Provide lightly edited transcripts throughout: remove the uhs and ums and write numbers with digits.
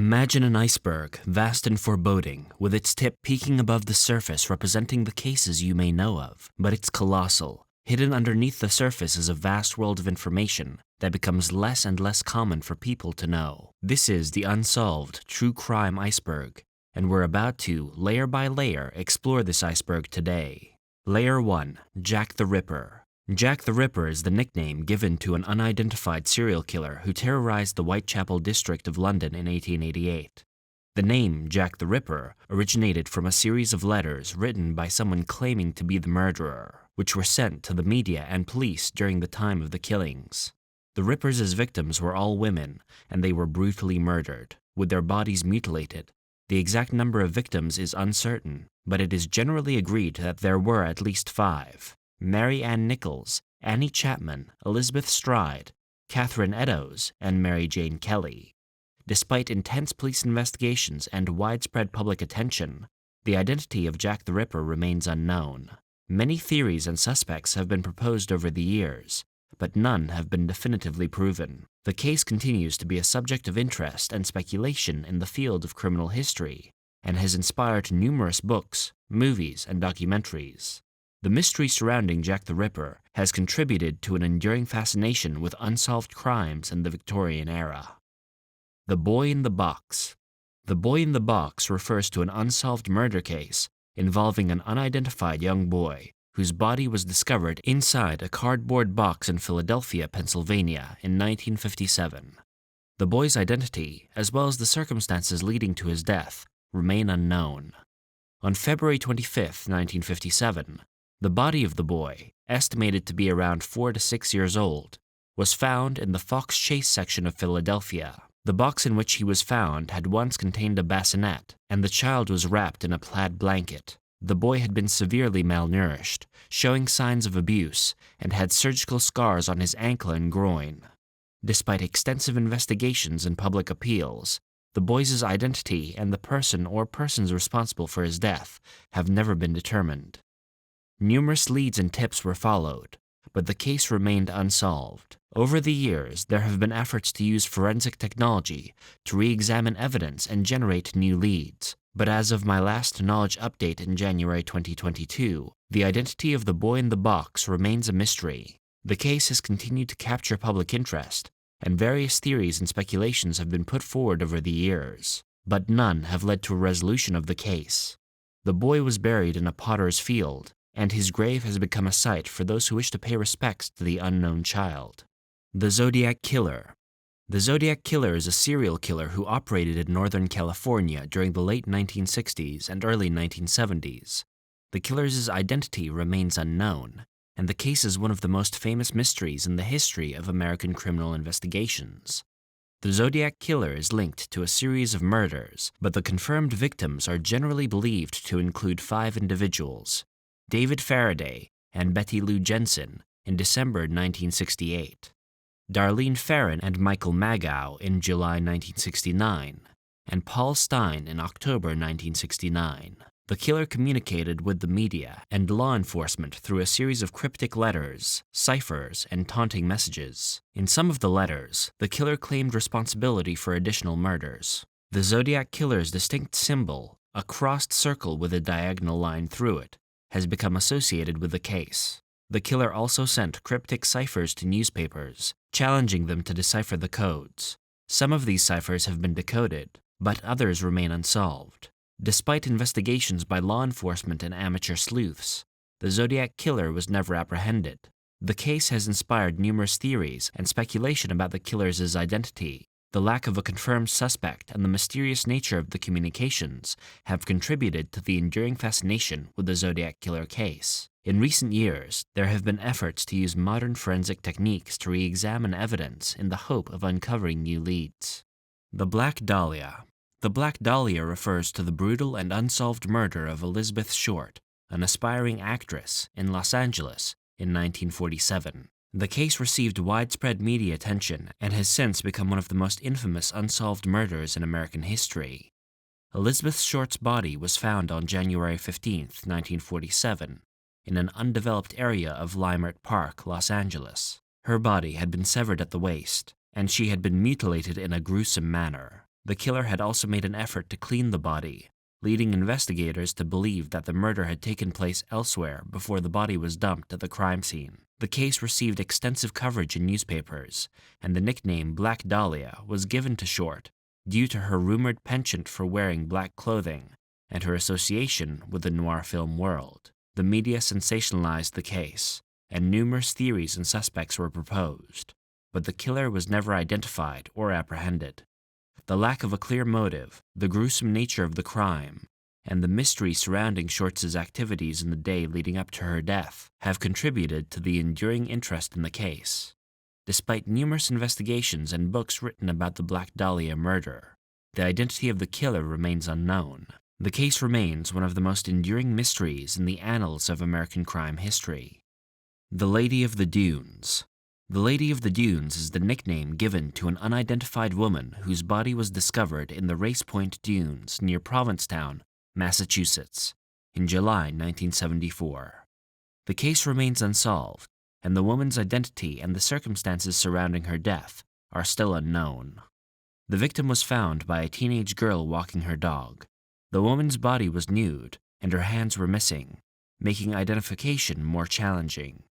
Imagine an iceberg, vast and foreboding, with its tip peeking above the surface representing the cases you may know of, but it's colossal. Hidden underneath the surface is a vast world of information that becomes less and less common for people to know. This is the unsolved true crime iceberg, and we're about to, layer by layer, explore this iceberg today. Layer 1. Jack the Ripper. Jack the Ripper is the nickname given to an unidentified serial killer who terrorized the Whitechapel district of London in 1888. The name Jack the Ripper originated from a series of letters written by someone claiming to be the murderer, which were sent to the media and police during the time of the killings. The Rippers' victims were all women, and they were brutally murdered, with their bodies mutilated. The exact number of victims is uncertain, but it is generally agreed that there were at least 5. Mary Ann Nichols, Annie Chapman, Elizabeth Stride, Catherine Eddowes, and Mary Jane Kelly. Despite intense police investigations and widespread public attention, the identity of Jack the Ripper remains unknown. Many theories and suspects have been proposed over the years, but none have been definitively proven. The case continues to be a subject of interest and speculation in the field of criminal history, and has inspired numerous books, movies, and documentaries. The mystery surrounding Jack the Ripper has contributed to an enduring fascination with unsolved crimes in the Victorian era. The Boy in the Box. The Boy in the Box refers to an unsolved murder case involving an unidentified young boy whose body was discovered inside a cardboard box in Philadelphia, Pennsylvania in 1957. The boy's identity, as well as the circumstances leading to his death, remain unknown. On February 25, 1957, the body of the boy, estimated to be around 4 to 6 years old, was found in the Fox Chase section of Philadelphia. The box in which he was found had once contained a bassinet, and the child was wrapped in a plaid blanket. The boy had been severely malnourished, showing signs of abuse, and had surgical scars on his ankle and groin. Despite extensive investigations and public appeals, the boy's identity and the person or persons responsible for his death have never been determined. Numerous leads and tips were followed, but the case remained unsolved. Over the years, there have been efforts to use forensic technology to re-examine evidence and generate new leads. But as of my last knowledge update in January 2022, the identity of the boy in the box remains a mystery. The case has continued to capture public interest, and various theories and speculations have been put forward over the years, but none have led to a resolution of the case. The boy was buried in a potter's field, and his grave has become a site for those who wish to pay respects to the unknown child. The Zodiac Killer. The Zodiac Killer is a serial killer who operated in Northern California during the late 1960s and early 1970s. The killer's identity remains unknown, and the case is one of the most famous mysteries in the history of American criminal investigations. The Zodiac Killer is linked to a series of murders, but the confirmed victims are generally believed to include 5 individuals: David Faraday and Betty Lou Jensen in December 1968, Darlene Ferrin and Michael Magow in July 1969, and Paul Stein in October 1969. The killer communicated with the media and law enforcement through a series of cryptic letters, ciphers, and taunting messages. In some of the letters, the killer claimed responsibility for additional murders. The Zodiac Killer's distinct symbol, a crossed circle with a diagonal line through it, has become associated with the case. The killer also sent cryptic ciphers to newspapers, challenging them to decipher the codes. Some of these ciphers have been decoded, but others remain unsolved. Despite investigations by law enforcement and amateur sleuths, the Zodiac Killer was never apprehended. The case has inspired numerous theories and speculation about the killer's identity. The lack of a confirmed suspect and the mysterious nature of the communications have contributed to the enduring fascination with the Zodiac Killer case. In recent years, there have been efforts to use modern forensic techniques to re-examine evidence in the hope of uncovering new leads. The Black Dahlia. The Black Dahlia refers to the brutal and unsolved murder of Elizabeth Short, an aspiring actress, in Los Angeles in 1947. The case received widespread media attention and has since become one of the most infamous unsolved murders in American history. Elizabeth Short's body was found on January 15, 1947, in an undeveloped area of Leimert Park, Los Angeles. Her body had been severed at the waist, and she had been mutilated in a gruesome manner. The killer had also made an effort to clean the body, leading investigators to believe that the murder had taken place elsewhere before the body was dumped at the crime scene. The case received extensive coverage in newspapers, and the nickname Black Dahlia was given to Short due to her rumored penchant for wearing black clothing and her association with the noir film world. The media sensationalized the case, and numerous theories and suspects were proposed, but the killer was never identified or apprehended. The lack of a clear motive, the gruesome nature of the crime, and the mystery surrounding Short's activities in the day leading up to her death have contributed to the enduring interest in the case. Despite numerous investigations and books written about the Black Dahlia murder, the identity of the killer remains unknown. The case remains one of the most enduring mysteries in the annals of American crime history. The Lady of the Dunes. The Lady of the Dunes is the nickname given to an unidentified woman whose body was discovered in the Race Point Dunes near Provincetown, Massachusetts, in July 1974. The case remains unsolved, and the woman's identity and the circumstances surrounding her death are still unknown. The victim was found by a teenage girl walking her dog. The woman's body was nude, and her hands were missing, making identification more challenging.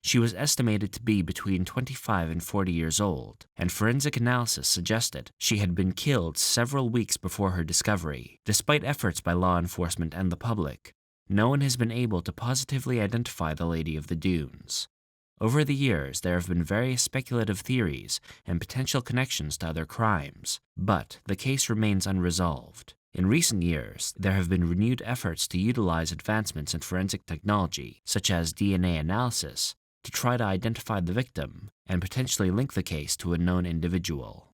She was estimated to be between 25 and 40 years old, and forensic analysis suggested she had been killed several weeks before her discovery. Despite efforts by law enforcement and the public, no one has been able to positively identify the Lady of the Dunes. Over the years, there have been various speculative theories and potential connections to other crimes, but the case remains unresolved. In recent years, there have been renewed efforts to utilize advancements in forensic technology, such as DNA analysis, to try to identify the victim and potentially link the case to a known individual.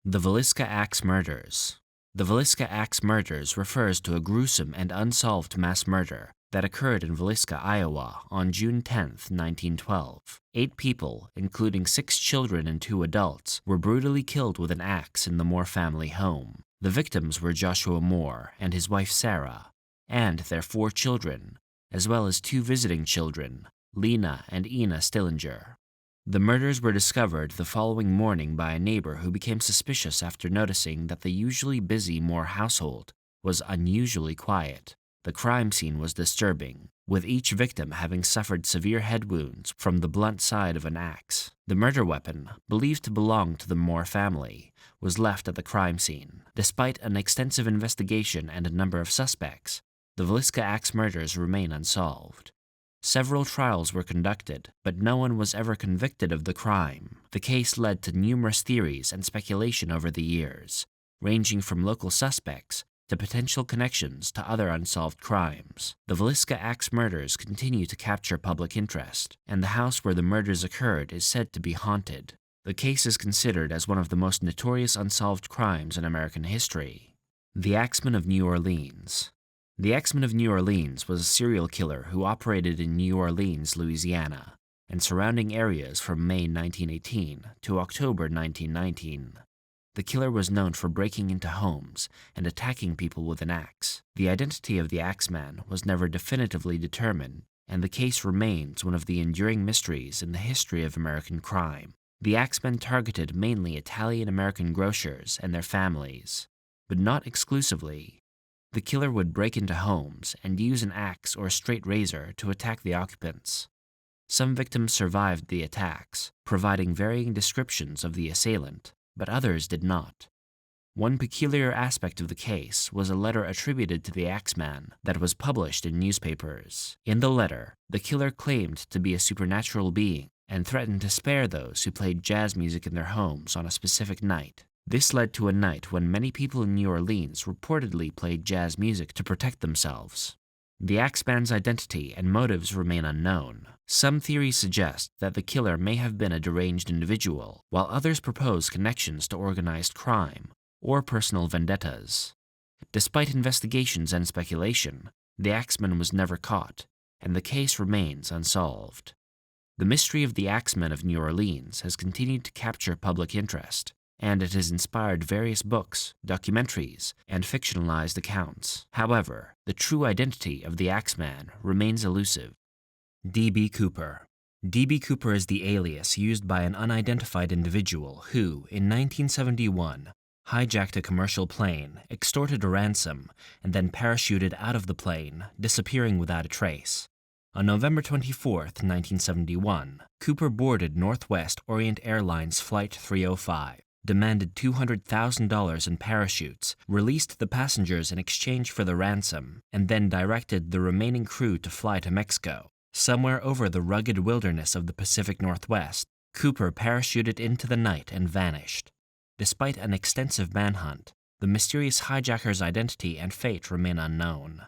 The Villisca Axe Murders. The Villisca Axe Murders refers to a gruesome and unsolved mass murder that occurred in Villisca, Iowa on June 10, 1912. 8 people, including 6 children and 2 adults, were brutally killed with an axe in the Moore family home. The victims were Joshua Moore and his wife Sarah, and their 4 children, as well as 2 visiting children, Lena and Ina Stillinger. The murders were discovered the following morning by a neighbor who became suspicious after noticing that the usually busy Moore household was unusually quiet. The crime scene was disturbing, with each victim having suffered severe head wounds from the blunt side of an axe. The murder weapon, believed to belong to the Moore family, was left at the crime scene. Despite an extensive investigation and a number of suspects, the Villisca Axe murders remain unsolved. Several trials were conducted, but no one was ever convicted of the crime. The case led to numerous theories and speculation over the years, ranging from local suspects to potential connections to other unsolved crimes. The Villisca Axe murders continue to capture public interest, and the house where the murders occurred is said to be haunted. The case is considered as one of the most notorious unsolved crimes in American history. The Axeman of New Orleans. The Axeman of New Orleans was a serial killer who operated in New Orleans, Louisiana, and surrounding areas from May 1918 to October 1919. The killer was known for breaking into homes and attacking people with an axe. The identity of the Axeman was never definitively determined, and the case remains one of the enduring mysteries in the history of American crime. The Axeman targeted mainly Italian-American grocers and their families, but not exclusively. The killer would break into homes and use an axe or a straight razor to attack the occupants. Some victims survived the attacks, providing varying descriptions of the assailant, but others did not. One peculiar aspect of the case was a letter attributed to the Axeman that was published in newspapers. In the letter, the killer claimed to be a supernatural being and threatened to spare those who played jazz music in their homes on a specific night. This led to a night when many people in New Orleans reportedly played jazz music to protect themselves. The Axeman's identity and motives remain unknown. Some theories suggest that the killer may have been a deranged individual, while others propose connections to organized crime or personal vendettas. Despite investigations and speculation, the Axeman was never caught, and the case remains unsolved. The mystery of the Axeman of New Orleans has continued to capture public interest, and it has inspired various books, documentaries, and fictionalized accounts. However, the true identity of the Axeman remains elusive. D.B. Cooper. D.B. Cooper is the alias used by an unidentified individual who, in 1971, hijacked a commercial plane, extorted a ransom, and then parachuted out of the plane, disappearing without a trace. On November 24, 1971, Cooper boarded Northwest Orient Airlines Flight 305, demanded $200,000 in parachutes, released the passengers in exchange for the ransom, and then directed the remaining crew to fly to Mexico. Somewhere over the rugged wilderness of the Pacific Northwest, Cooper parachuted into the night and vanished. Despite an extensive manhunt, the mysterious hijacker's identity and fate remain unknown,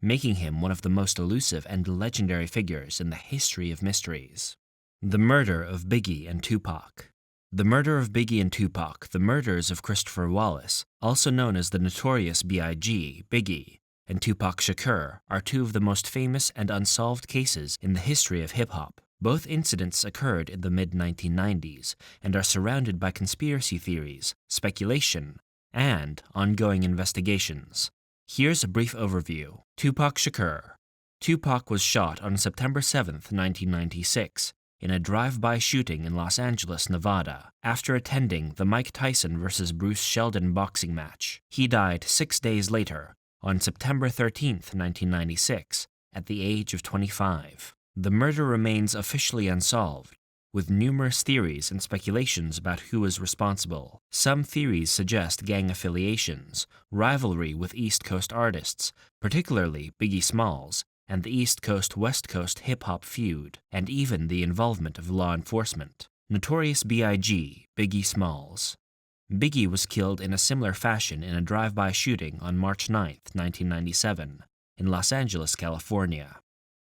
making him one of the most elusive and legendary figures in the history of mysteries. The murder of Biggie and Tupac. The murder of Biggie and Tupac, the murders of Christopher Wallace, also known as the notorious B.I.G., Biggie, and Tupac Shakur, are two of the most famous and unsolved cases in the history of hip-hop. Both incidents occurred in the mid-1990s and are surrounded by conspiracy theories, speculation, and ongoing investigations. Here's a brief overview. Tupac Shakur. Tupac was shot on September 7, 1996, in a drive-by shooting in Los Angeles, Nevada, after attending the Mike Tyson vs. Bruce Sheldon boxing match. He died 6 days later, on September 13, 1996, at the age of 25. The murder remains officially unsolved, with numerous theories and speculations about who was responsible. Some theories suggest gang affiliations, rivalry with East Coast artists, particularly Biggie Smalls, and the East Coast-West Coast hip-hop feud, and even the involvement of law enforcement. Notorious B.I.G., Biggie Smalls. Biggie was killed in a similar fashion in a drive-by shooting on March 9, 1997, in Los Angeles, California.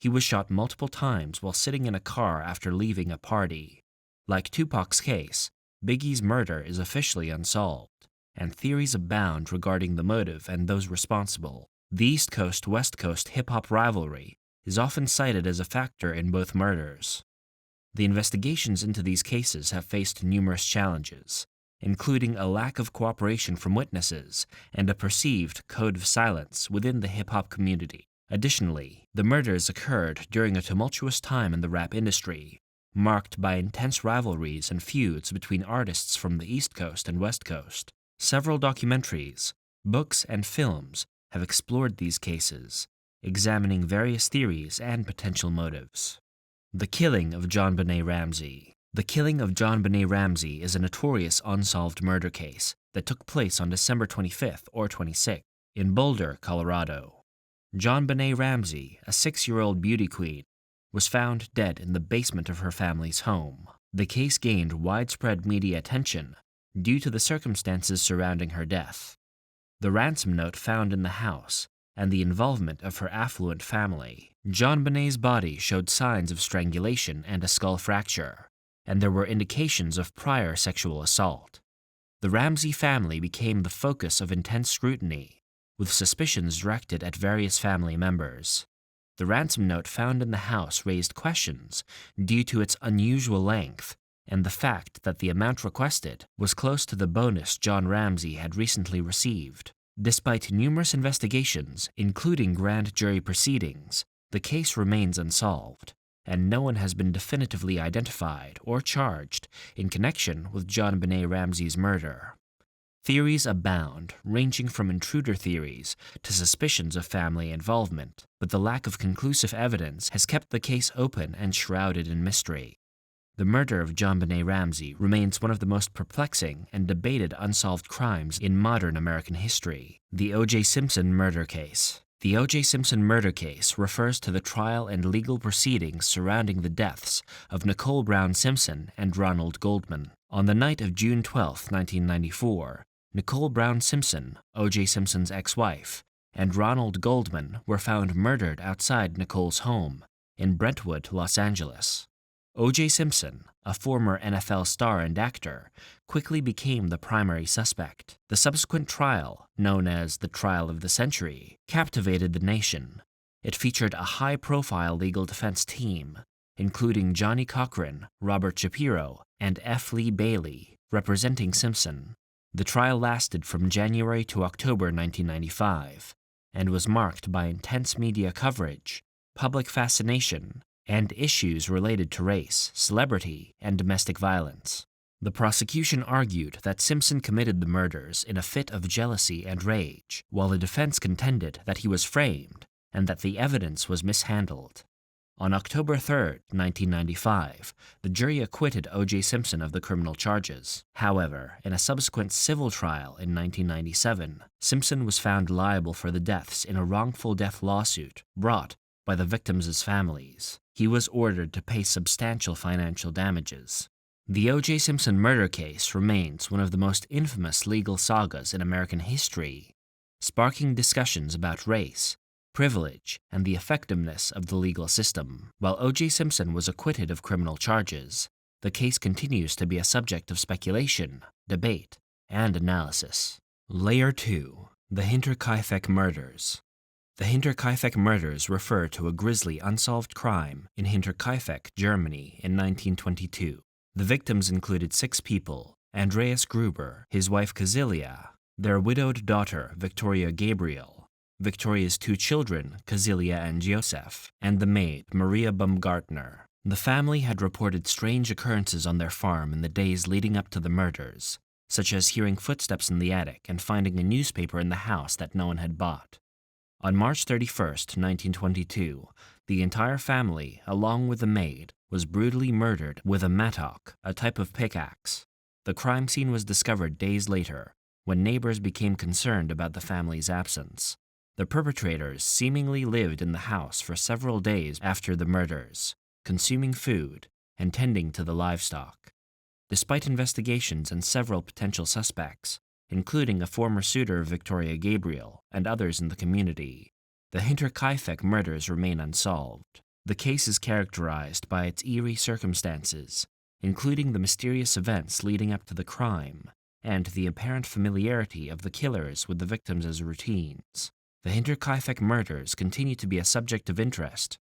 He was shot multiple times while sitting in a car after leaving a party. Like Tupac's case, Biggie's murder is officially unsolved, and theories abound regarding the motive and those responsible. The East Coast-West Coast hip-hop rivalry is often cited as a factor in both murders. The investigations into these cases have faced numerous challenges, including a lack of cooperation from witnesses and a perceived code of silence within the hip-hop community. Additionally, the murders occurred during a tumultuous time in the rap industry, marked by intense rivalries and feuds between artists from the East Coast and West Coast. Several documentaries, books, and films have explored these cases, examining various theories and potential motives. The killing of JonBenét Ramsey. The killing of JonBenét Ramsey is a notorious unsolved murder case that took place on December 25th or 26th in Boulder, Colorado. JonBenét Ramsey, a 6-year-old beauty queen, was found dead in the basement of her family's home. The case gained widespread media attention due to the circumstances surrounding her death, the ransom note found in the house, and the involvement of her affluent family. JonBenét's body showed signs of strangulation and a skull fracture, and there were indications of prior sexual assault. The Ramsey family became the focus of intense scrutiny, with suspicions directed at various family members. The ransom note found in the house raised questions due to its unusual length and the fact that the amount requested was close to the bonus John Ramsey had recently received. Despite numerous investigations, including grand jury proceedings, the case remains unsolved, and no one has been definitively identified or charged in connection with JonBenét Ramsey's murder. Theories abound, ranging from intruder theories to suspicions of family involvement, but the lack of conclusive evidence has kept the case open and shrouded in mystery. The murder of JonBenét Ramsey remains one of the most perplexing and debated unsolved crimes in modern American history. The OJ Simpson murder case. The OJ Simpson murder case refers to the trial and legal proceedings surrounding the deaths of Nicole Brown Simpson and Ronald Goldman. On the night of June 12, 1994, Nicole Brown Simpson, O.J. Simpson's ex-wife, and Ronald Goldman were found murdered outside Nicole's home in Brentwood, Los Angeles. O.J. Simpson, a former NFL star and actor, quickly became the primary suspect. The subsequent trial, known as the Trial of the Century, captivated the nation. It featured a high-profile legal defense team, including Johnny Cochran, Robert Shapiro, and F. Lee Bailey, representing Simpson. The trial lasted from January to October 1995 and was marked by intense media coverage, public fascination, and issues related to race, celebrity, and domestic violence. The prosecution argued that Simpson committed the murders in a fit of jealousy and rage, while the defense contended that he was framed and that the evidence was mishandled. On October 3, 1995, the jury acquitted OJ Simpson of the criminal charges. However, in a subsequent civil trial in 1997, Simpson was found liable for the deaths in a wrongful death lawsuit brought by the victims' families. He was ordered to pay substantial financial damages. The O.J. Simpson murder case remains one of the most infamous legal sagas in American history, sparking discussions about race, privilege, and the effectiveness of the legal system. While O.J. Simpson was acquitted of criminal charges, the case continues to be a subject of speculation, debate, and analysis. Layer 2. The Hinterkaifeck Murders. The Hinterkaifeck murders refer to a grisly unsolved crime in Hinterkaifeck, Germany in 1922. The victims included 6 people: Andreas Gruber, his wife Kazilia, their widowed daughter Victoria Gabriel, Victoria's 2 children Kazilia and Joseph, and the maid Maria Baumgartner. The family had reported strange occurrences on their farm in the days leading up to the murders, such as hearing footsteps in the attic and finding a newspaper in the house that no one had bought. On March 31, 1922, the entire family, along with the maid, was brutally murdered with a mattock, a type of pickaxe. The crime scene was discovered days later, when neighbors became concerned about the family's absence. The perpetrators seemingly lived in the house for several days after the murders, consuming food and tending to the livestock. Despite investigations and several potential suspects, including a former suitor of Victoria Gabriel and others in the community, the Hinterkaifeck murders remain unsolved. The case is characterized by its eerie circumstances, including the mysterious events leading up to the crime and the apparent familiarity of the killers with the victims as routines. The Hinterkaifeck murders continue to be a subject of interest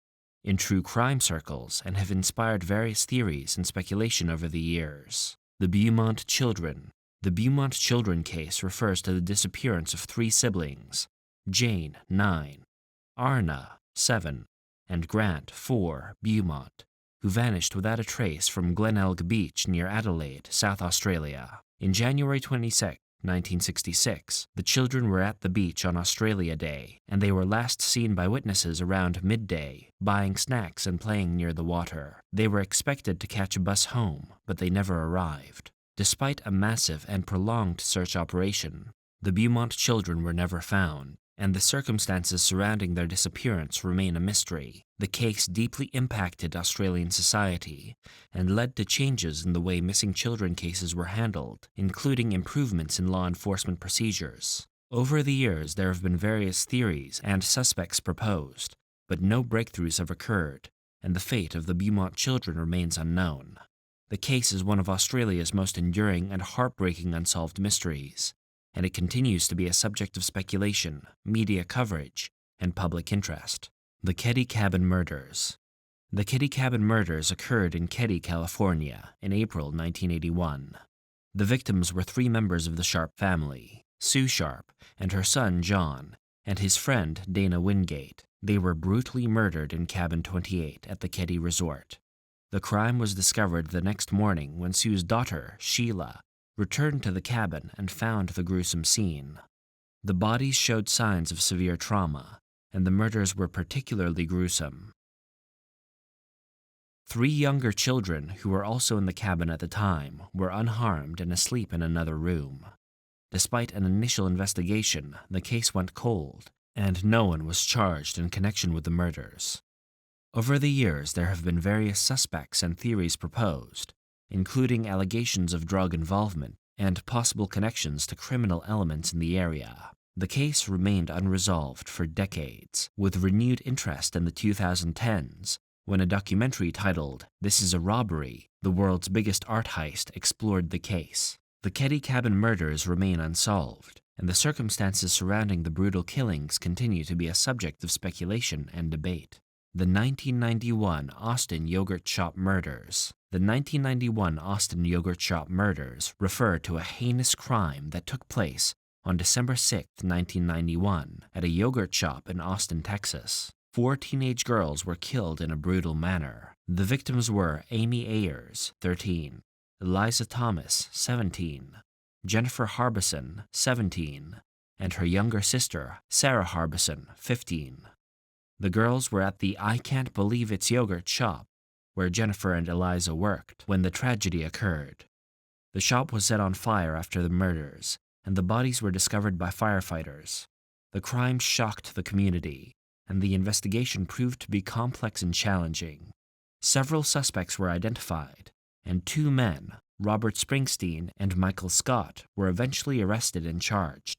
in true crime circles and have inspired various theories and speculation over the years. The Beaumont children. The Beaumont children case refers to the disappearance of 3 siblings: Jane, 9, Arna, 7, and Grant, 4, Beaumont, who vanished without a trace from Glenelg Beach near Adelaide, South Australia. In January 26, 1966, the children were at the beach on Australia Day, and they were last seen by witnesses around midday, buying snacks and playing near the water. They were expected to catch a bus home, but they never arrived. Despite a massive and prolonged search operation, the Beaumont children were never found, and the circumstances surrounding their disappearance remain a mystery. The case deeply impacted Australian society and led to changes in the way missing children cases were handled, including improvements in law enforcement procedures. Over the years, there have been various theories and suspects proposed, but no breakthroughs have occurred, and the fate of the Beaumont children remains unknown. The case is one of Australia's most enduring and heartbreaking unsolved mysteries, and it continues to be a subject of speculation, media coverage, and public interest. The Keddie Cabin Murders. The Keddie Cabin murders occurred in Keddie, California, in April 1981. The victims were 3 members of the Sharp family: Sue Sharp and her son John, and his friend Dana Wingate. They were brutally murdered in Cabin 28 at the Keddie Resort. The crime was discovered the next morning when Sue's daughter, Sheila, returned to the cabin and found the gruesome scene. The bodies showed signs of severe trauma, and the murders were particularly gruesome. 3 younger children who were also in the cabin at the time were unharmed and asleep in another room. Despite an initial investigation, the case went cold, and no one was charged in connection with the murders. Over the years, there have been various suspects and theories proposed, including allegations of drug involvement and possible connections to criminal elements in the area. The case remained unresolved for decades, with renewed interest in the 2010s, when a documentary titled "This is a Robbery: The World's Biggest Art Heist" explored the case. The Keddie Cabin murders remain unsolved, and the circumstances surrounding the brutal killings continue to be a subject of speculation and debate. The 1991 Austin Yogurt Shop Murders. The 1991 Austin Yogurt Shop Murders refer to a heinous crime that took place on December 6, 1991, at a yogurt shop in Austin, Texas. 4 teenage girls were killed in a brutal manner. The victims were Amy Ayers, 13, Eliza Thomas, 17, Jennifer Harbison, 17, and her younger sister, Sarah Harbison, 15. The girls were at the I Can't Believe It's Yogurt shop, where Jennifer and Eliza worked, when the tragedy occurred. The shop was set on fire after the murders, and the bodies were discovered by firefighters. The crime shocked the community, and the investigation proved to be complex and challenging. Several suspects were identified, and 2 men, Robert Springsteen and Michael Scott, were eventually arrested and charged.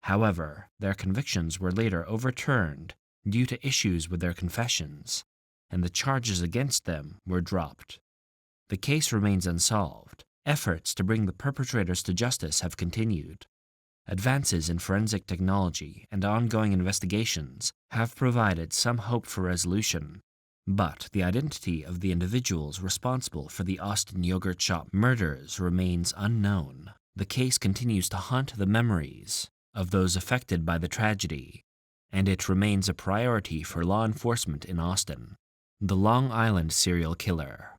However, their convictions were later overturned due to issues with their confessions, and the charges against them were dropped. The case remains unsolved. Efforts to bring the perpetrators to justice have continued. Advances in forensic technology and ongoing investigations have provided some hope for resolution, but the identity of the individuals responsible for the Austin yogurt shop murders remains unknown. The case continues to haunt the memories of those affected by the tragedy, and it remains a priority for law enforcement in Austin. The Long Island Serial Killer.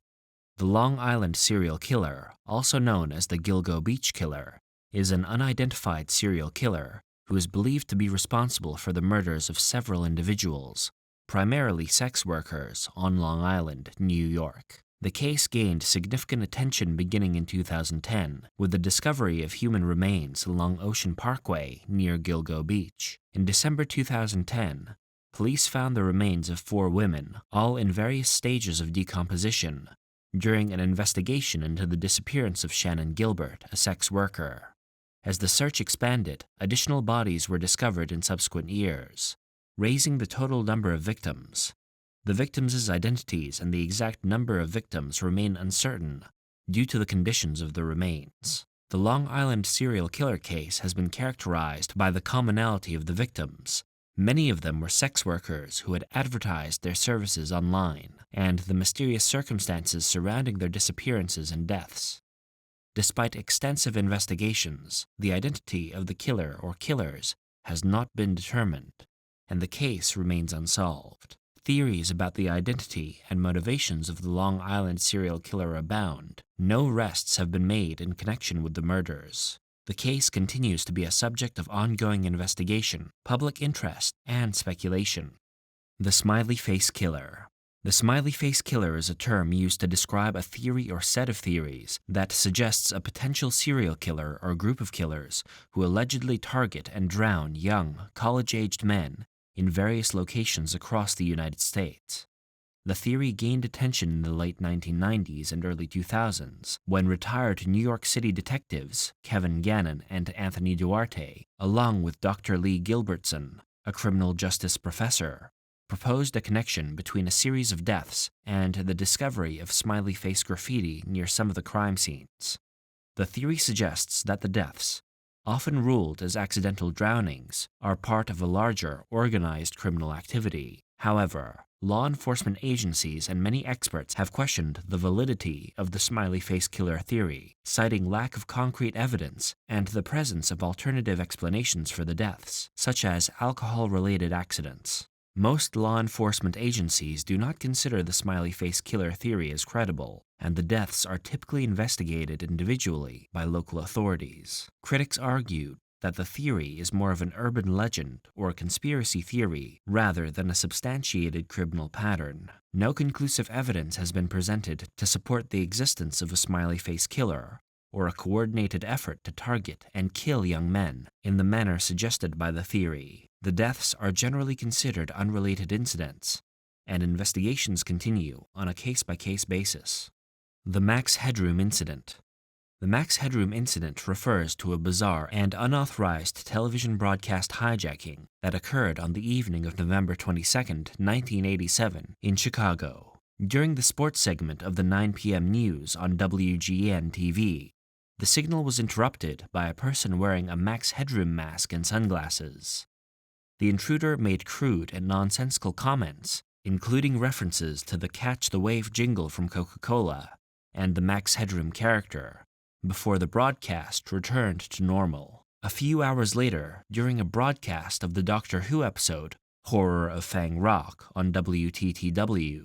The Long Island Serial Killer, also known as the Gilgo Beach Killer, is an unidentified serial killer who is believed to be responsible for the murders of several individuals, primarily sex workers, on Long Island, New York. The case gained significant attention beginning in 2010 with the discovery of human remains along Ocean Parkway near Gilgo Beach. In December 2010, police found the remains of 4 women, all in various stages of decomposition, during an investigation into the disappearance of Shannon Gilbert, a sex worker. As the search expanded, additional bodies were discovered in subsequent years, raising the total number of victims. The victims' identities and the exact number of victims remain uncertain due to the conditions of the remains. The Long Island serial killer case has been characterized by the commonality of the victims. Many of them were sex workers who had advertised their services online, and the mysterious circumstances surrounding their disappearances and deaths. Despite extensive investigations, the identity of the killer or killers has not been determined, and the case remains unsolved. Theories about the identity and motivations of the Long Island serial killer abound. No arrests have been made in connection with the murders. The case continues to be a subject of ongoing investigation, public interest, and speculation. The Smiley Face Killer. The smiley face killer is a term used to describe a theory or set of theories that suggests a potential serial killer or group of killers who allegedly target and drown young, college-aged men in various locations across the United States. The theory gained attention in the late 1990s and early 2000s when retired New York City detectives Kevin Gannon and Anthony Duarte, along with Dr. Lee Gilbertson, a criminal justice professor, proposed a connection between a series of deaths and the discovery of smiley face graffiti near some of the crime scenes. The theory suggests that the deaths, often ruled as accidental drownings, are part of a larger, organized criminal activity. However, law enforcement agencies and many experts have questioned the validity of the smiley face killer theory, citing lack of concrete evidence and the presence of alternative explanations for the deaths, such as alcohol-related accidents. Most law enforcement agencies do not consider the smiley face killer theory as credible, and the deaths are typically investigated individually by local authorities. Critics argue that the theory is more of an urban legend or a conspiracy theory rather than a substantiated criminal pattern. No conclusive evidence has been presented to support the existence of a smiley face killer or a coordinated effort to target and kill young men in the manner suggested by the theory. The deaths are generally considered unrelated incidents, and investigations continue on a case-by-case basis. The Max Headroom Incident. The Max Headroom incident refers to a bizarre and unauthorized television broadcast hijacking that occurred on the evening of November 22, 1987, in Chicago. During the sports segment of the 9 p.m. news on WGN-TV, the signal was interrupted by a person wearing a Max Headroom mask and sunglasses. The intruder made crude and nonsensical comments, including references to the Catch the Wave jingle from Coca-Cola and the Max Headroom character, before the broadcast returned to normal. A few hours later, during a broadcast of the Doctor Who episode, Horror of Fang Rock, on WTTW,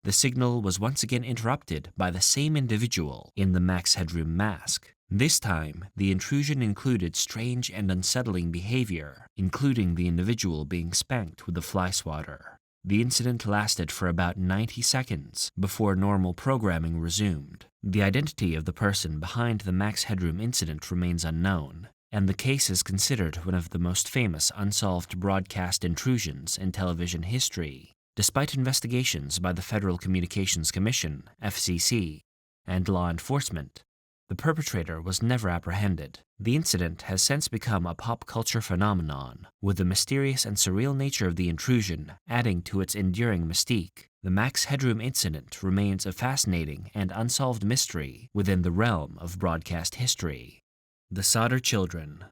the signal was once again interrupted by the same individual in the Max Headroom mask. This time, the intrusion included strange and unsettling behavior, including the individual being spanked with a fly swatter. The incident lasted for about 90 seconds before normal programming resumed. The identity of the person behind the Max Headroom incident remains unknown, and the case is considered one of the most famous unsolved broadcast intrusions in television history. Despite investigations by the Federal Communications Commission, FCC, and law enforcement, the perpetrator was never apprehended. The incident has since become a pop culture phenomenon, with the mysterious and surreal nature of the intrusion adding to its enduring mystique. The Max Headroom incident remains a fascinating and unsolved mystery within the realm of broadcast history. The Sodder Children.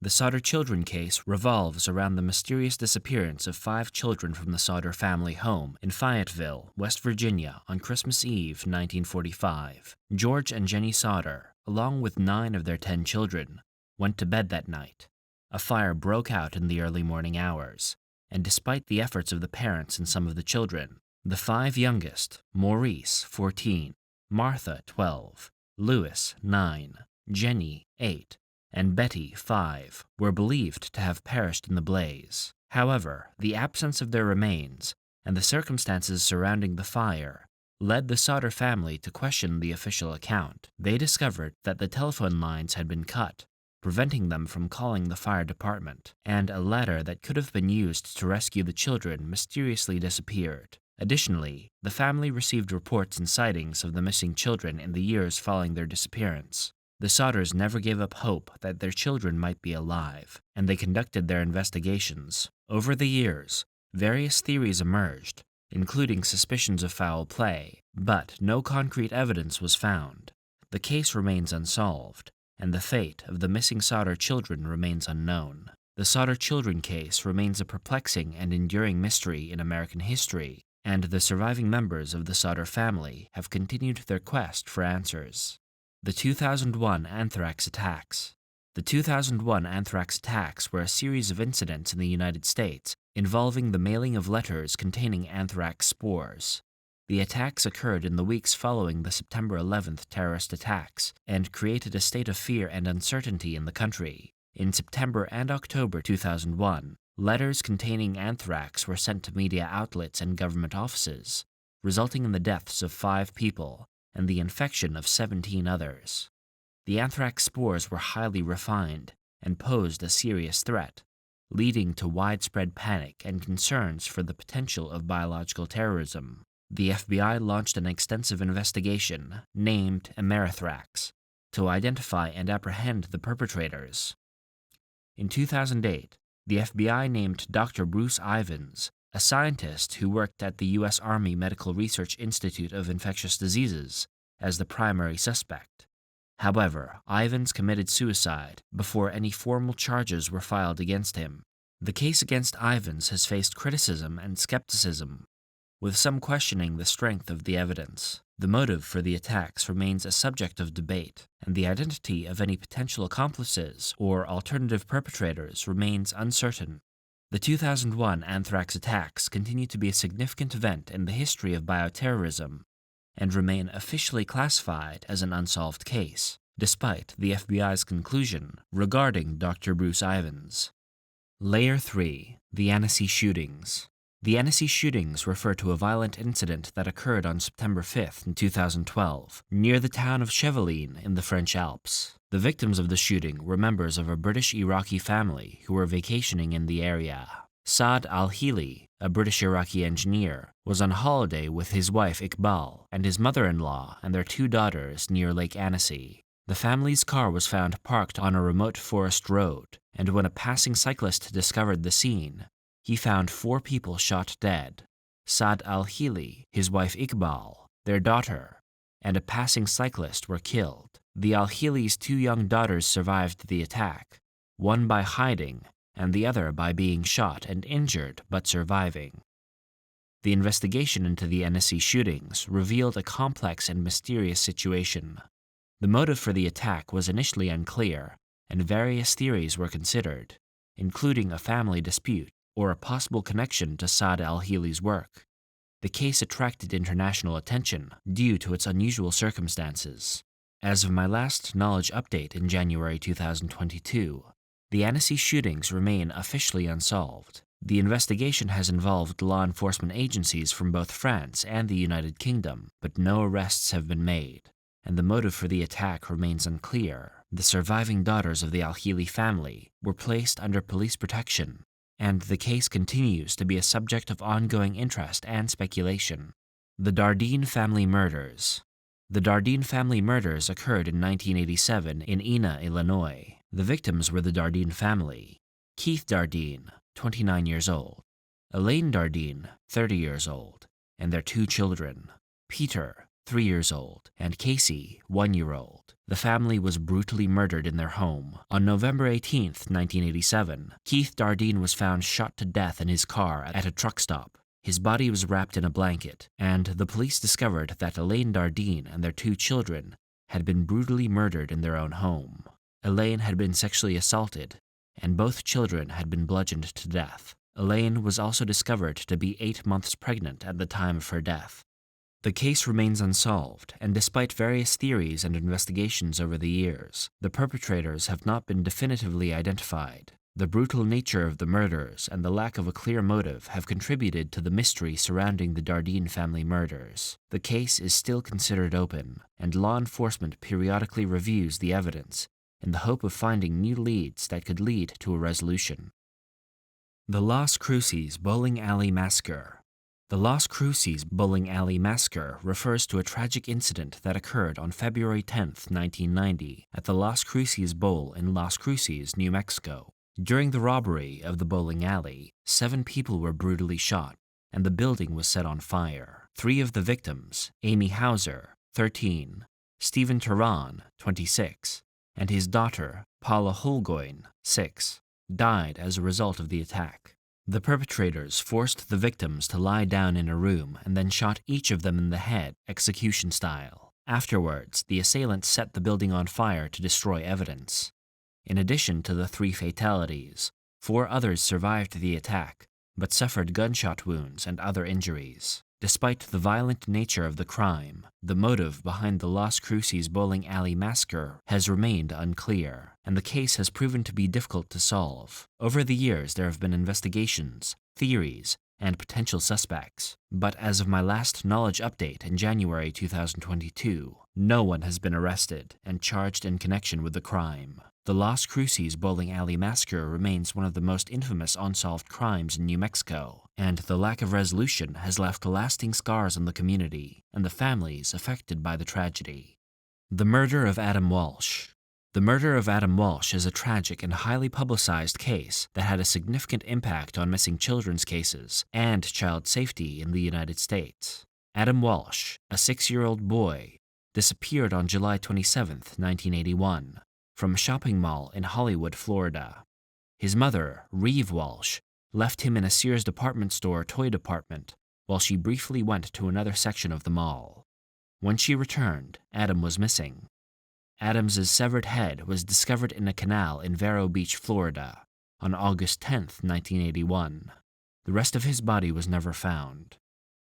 The Sodder children case revolves around the mysterious disappearance of 5 children from the Sodder family home in Fayetteville, West Virginia on Christmas Eve, 1945. George and Jenny Sodder, along with 9 of their 10 children, went to bed that night. A fire broke out in the early morning hours, and despite the efforts of the parents and some of the children, the 5 youngest, Maurice, 14, Martha, 12, Louis, 9, Jenny, 8, and Betty, 5, were believed to have perished in the blaze. However, the absence of their remains and the circumstances surrounding the fire led the Sodder family to question the official account. They discovered that the telephone lines had been cut, preventing them from calling the fire department, and a ladder that could have been used to rescue the children mysteriously disappeared. Additionally, the family received reports and sightings of the missing children in the years following their disappearance. The Sodders never gave up hope that their children might be alive, and they conducted their investigations. Over the years, various theories emerged, including suspicions of foul play, but no concrete evidence was found. The case remains unsolved, and the fate of the missing Sodder children remains unknown. The Sodder children case remains a perplexing and enduring mystery in American history, and the surviving members of the Sodder family have continued their quest for answers. The 2001 Anthrax attacks. The 2001 Anthrax attacks were a series of incidents in the United States involving the mailing of letters containing anthrax spores. The attacks occurred in the weeks following the September 11th terrorist attacks and created a state of fear and uncertainty in the country. In September and October 2001, letters containing anthrax were sent to media outlets and government offices, resulting in the deaths of 5 people and the infection of 17 others. The anthrax spores were highly refined and posed a serious threat, leading to widespread panic and concerns for the potential of biological terrorism. The FBI launched an extensive investigation, named Anthrax, to identify and apprehend the perpetrators. In 2008, the FBI named Dr. Bruce Ivins, a scientist who worked at the U.S. Army Medical Research Institute of Infectious Diseases, as the primary suspect. However, Ivins committed suicide before any formal charges were filed against him. The case against Ivins has faced criticism and skepticism, with some questioning the strength of the evidence. The motive for the attacks remains a subject of debate, and the identity of any potential accomplices or alternative perpetrators remains uncertain. The 2001 anthrax attacks continue to be a significant event in the history of bioterrorism and remain officially classified as an unsolved case, despite the FBI's conclusion regarding Dr. Bruce Ivins. Layer 3. The Annecy Shootings. The Annecy shootings refer to a violent incident that occurred on September 5, 2012, near the town of Cheveline in the French Alps. The victims of the shooting were members of a British-Iraqi family who were vacationing in the area. Saad al-Hili, a British-Iraqi engineer, was on holiday with his wife Iqbal and his mother-in-law and their 2 daughters near Lake Annecy. The family's car was found parked on a remote forest road, and when a passing cyclist discovered the scene, he found 4 people shot dead: Saad al-Hili, his wife Iqbal, their daughter, and a passing cyclist were killed. The al-Hili's 2 young daughters survived the attack, one by hiding and the other by being shot and injured but surviving. The investigation into the Annecy shootings revealed a complex and mysterious situation. The motive for the attack was initially unclear, and various theories were considered, including a family dispute or a possible connection to Saad al-Hili's work. The case attracted international attention due to its unusual circumstances. As of my last knowledge update in January 2022, the Annecy shootings remain officially unsolved. The investigation has involved law enforcement agencies from both France and the United Kingdom, but no arrests have been made, and the motive for the attack remains unclear. The surviving daughters of the Al-Healy family were placed under police protection, and the case continues to be a subject of ongoing interest and speculation. The Dardine family murders. The Dardine family murders occurred in 1987 in Ena, Illinois. The victims were the Dardine family: Keith Dardine, 29 years old, Elaine Dardine, 30 years old, and their 2 children, Peter, 3 years old, and Casey, 1 year old. The family was brutally murdered in their home. On November 18, 1987, Keith Dardine was found shot to death in his car at a truck stop. His body was wrapped in a blanket, and the police discovered that Elaine Dardine and their 2 children had been brutally murdered in their own home. Elaine had been sexually assaulted, and both children had been bludgeoned to death. Elaine was also discovered to be 8 months pregnant at the time of her death. The case remains unsolved, and despite various theories and investigations over the years, the perpetrators have not been definitively identified. The brutal nature of the murders and the lack of a clear motive have contributed to the mystery surrounding the Dardine family murders. The case is still considered open, and law enforcement periodically reviews the evidence in the hope of finding new leads that could lead to a resolution. The Las Cruces Bowling Alley Massacre. The Las Cruces Bowling Alley Massacre refers to a tragic incident that occurred on February 10, 1990, at the Las Cruces Bowl in Las Cruces, New Mexico. During the robbery of the bowling alley, 7 people were brutally shot, and the building was set on fire. 3 of the victims, Amy Hauser, 13, Stephen Turan, 26, and his daughter, Paula Holguin, 6, died as a result of the attack. The perpetrators forced the victims to lie down in a room and then shot each of them in the head, execution style. Afterwards, the assailants set the building on fire to destroy evidence. In addition to the 3 fatalities, 4 others survived the attack, but suffered gunshot wounds and other injuries. Despite the violent nature of the crime, the motive behind the Las Cruces Bowling Alley Massacre has remained unclear, and the case has proven to be difficult to solve. Over the years, there have been investigations, theories, and potential suspects, but as of my last knowledge update in January 2022, no one has been arrested and charged in connection with the crime. The Las Cruces Bowling Alley Massacre remains one of the most infamous unsolved crimes in New Mexico, and the lack of resolution has left lasting scars on the community and the families affected by the tragedy. The murder of Adam Walsh. The murder of Adam Walsh is a tragic and highly publicized case that had a significant impact on missing children's cases and child safety in the United States. Adam Walsh, a 6-year-old boy, disappeared on July 27, 1981, from a shopping mall in Hollywood, Florida. His mother, Reeve Walsh, left him in a Sears department store toy department while she briefly went to another section of the mall. When she returned, Adam was missing. Adam's severed head was discovered in a canal in Vero Beach, Florida, on August 10, 1981. The rest of his body was never found.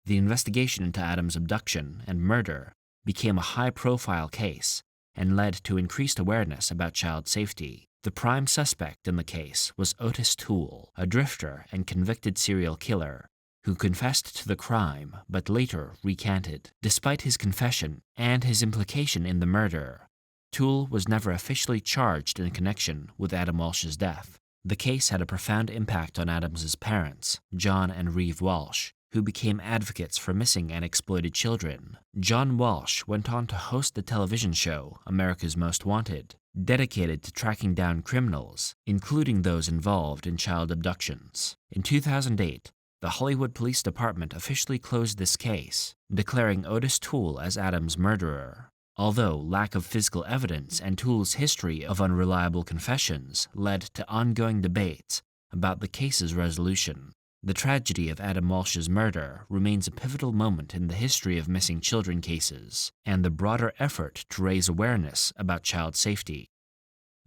The investigation into Adam's abduction and murder became a high-profile case and led to increased awareness about child safety. The prime suspect in the case was Otis Toole, a drifter and convicted serial killer, who confessed to the crime but later recanted. Despite his confession and his implication in the murder, Toole was never officially charged in connection with Adam Walsh's death. The case had a profound impact on Adam's parents, John and Reeve Walsh, who became advocates for missing and exploited children. John Walsh went on to host the television show America's Most Wanted, dedicated to tracking down criminals, including those involved in child abductions. In 2008, the Hollywood Police Department officially closed this case, declaring Otis Toole as Adam's murderer. Although lack of physical evidence and Toole's history of unreliable confessions led to ongoing debates about the case's resolution, the tragedy of Adam Walsh's murder remains a pivotal moment in the history of missing children cases and the broader effort to raise awareness about child safety.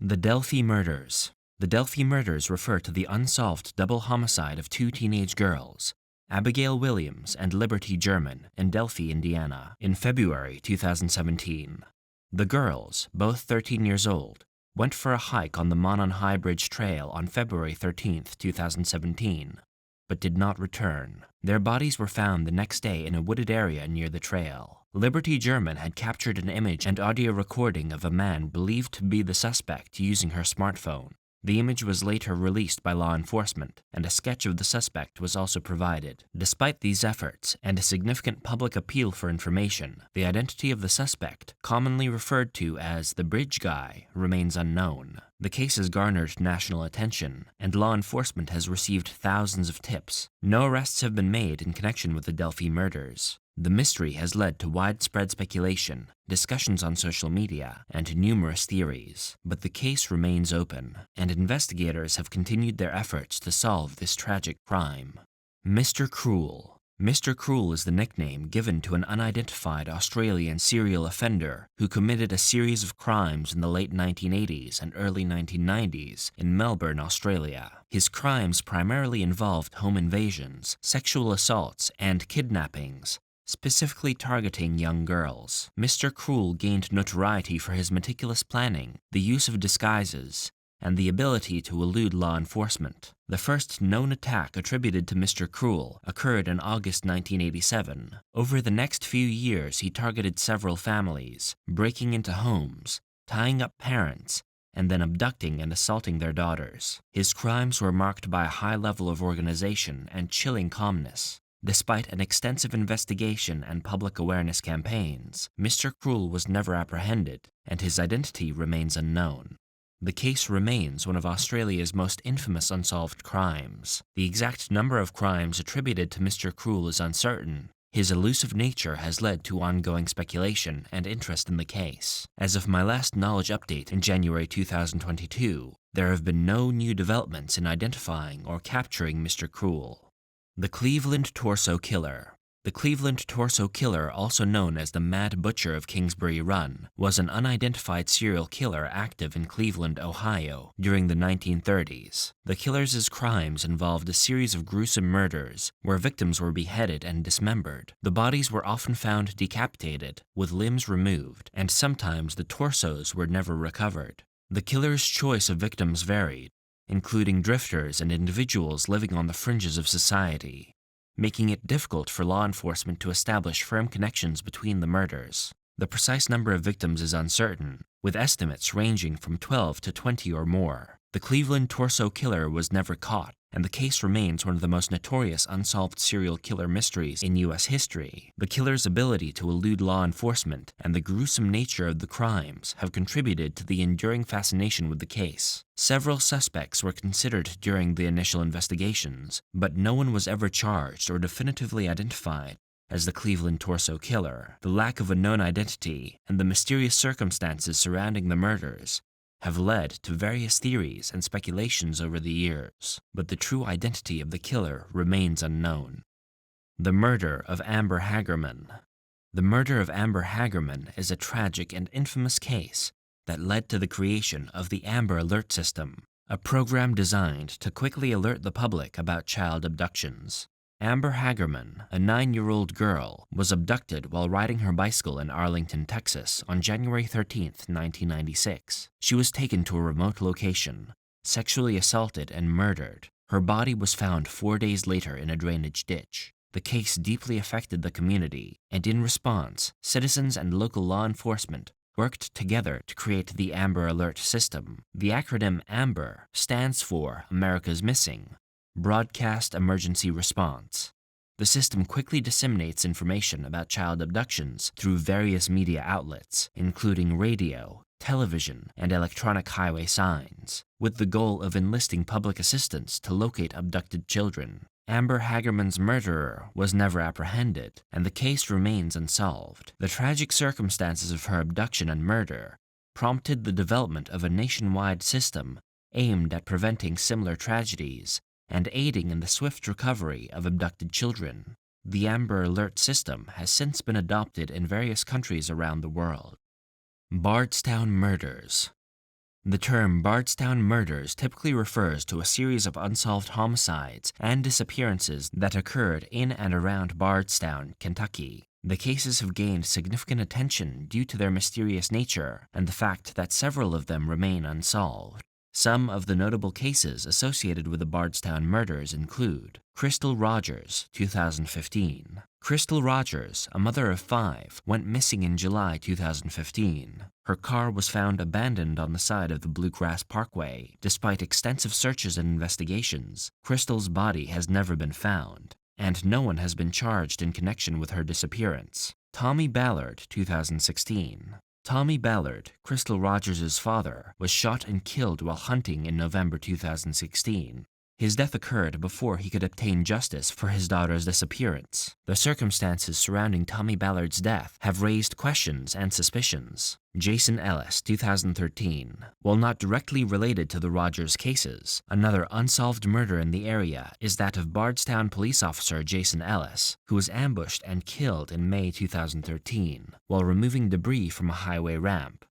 The Delphi Murders. The Delphi murders refer to the unsolved double homicide of 2 teenage girls, Abigail Williams and Liberty German in Delphi, Indiana, in February 2017. The girls, both 13 years old, went for a hike on the Monon High Bridge Trail on February 13, 2017, but did not return. Their bodies were found the next day in a wooded area near the trail. Liberty German had captured an image and audio recording of a man believed to be the suspect using her smartphone. The image was later released by law enforcement, and a sketch of the suspect was also provided. Despite these efforts and a significant public appeal for information, the identity of the suspect, commonly referred to as the Bridge Guy, remains unknown. The case has garnered national attention, and law enforcement has received thousands of tips. No arrests have been made in connection with the Delphi murders. The mystery has led to widespread speculation, discussions on social media, and numerous theories. But the case remains open, and investigators have continued their efforts to solve this tragic crime. Mr. Cruel. Mr. Cruel is the nickname given to an unidentified Australian serial offender who committed a series of crimes in the late 1980s and early 1990s in Melbourne, Australia. His crimes primarily involved home invasions, sexual assaults, and kidnappings, specifically targeting young girls. Mr. Cruel gained notoriety for his meticulous planning, the use of disguises, and the ability to elude law enforcement. The first known attack attributed to Mr. Cruel occurred in August 1987. Over the next few years, he targeted several families, breaking into homes, tying up parents, and then abducting and assaulting their daughters. His crimes were marked by a high level of organization and chilling calmness. Despite an extensive investigation and public awareness campaigns, Mr. Cruel was never apprehended, and his identity remains unknown. The case remains one of Australia's most infamous unsolved crimes. The exact number of crimes attributed to Mr. Cruel is uncertain. His elusive nature has led to ongoing speculation and interest in the case. As of my last knowledge update in January 2022, there have been no new developments in identifying or capturing Mr. Cruel. The Cleveland Torso Killer. The Cleveland Torso Killer, also known as the Mad Butcher of Kingsbury Run, was an unidentified serial killer active in Cleveland, Ohio, during the 1930s. The killer's crimes involved a series of gruesome murders where victims were beheaded and dismembered. The bodies were often found decapitated, with limbs removed, and sometimes the torsos were never recovered. The killer's choice of victims varied, including drifters and individuals living on the fringes of society, making it difficult for law enforcement to establish firm connections between the murders. The precise number of victims is uncertain, with estimates ranging from 12 to 20 or more. The Cleveland Torso Killer was never caught, and the case remains one of the most notorious unsolved serial killer mysteries in U.S. history. The killer's ability to elude law enforcement and the gruesome nature of the crimes have contributed to the enduring fascination with the case. Several suspects were considered during the initial investigations, but no one was ever charged or definitively identified as the Cleveland Torso Killer. The lack of a known identity and the mysterious circumstances surrounding the murders have led to various theories and speculations over the years, but the true identity of the killer remains unknown. The Murder of Amber Hagerman. The murder of Amber Hagerman is a tragic and infamous case that led to the creation of the Amber Alert System, a program designed to quickly alert the public about child abductions. Amber Hagerman, a 9-year-old girl, was abducted while riding her bicycle in Arlington, Texas on January 13, 1996. She was taken to a remote location, sexually assaulted and murdered. Her body was found 4 days later in a drainage ditch. The case deeply affected the community, and in response, citizens and local law enforcement worked together to create the Amber Alert System. The acronym AMBER stands for America's Missing Broadcast Emergency Response. The system quickly disseminates information about child abductions through various media outlets, including radio, television, and electronic highway signs, with the goal of enlisting public assistance to locate abducted children. Amber Hagerman's murderer was never apprehended, and the case remains unsolved. The tragic circumstances of her abduction and murder prompted the development of a nationwide system aimed at preventing similar tragedies and aiding in the swift recovery of abducted children. The Amber Alert System has since been adopted in various countries around the world. Bardstown Murders. The term Bardstown murders typically refers to a series of unsolved homicides and disappearances that occurred in and around Bardstown, Kentucky. The cases have gained significant attention due to their mysterious nature and the fact that several of them remain unsolved. Some of the notable cases associated with the Bardstown murders include Crystal Rogers, 2015. Crystal Rogers, a mother of 5, went missing in July 2015. Her car was found abandoned on the side of the Bluegrass Parkway. Despite extensive searches and investigations, Crystal's body has never been found, and no one has been charged in connection with her disappearance. Tommy Ballard, 2016. Tommy Ballard, Crystal Rogers' father, was shot and killed while hunting in November 2016. His death occurred before he could obtain justice for his daughter's disappearance. The circumstances surrounding Tommy Ballard's death have raised questions and suspicions. Jason Ellis, 2013. While not directly related to the Rogers cases, another unsolved murder in the area is that of Bardstown police officer Jason Ellis, who was ambushed and killed in May 2013 while removing debris from a highway ramp.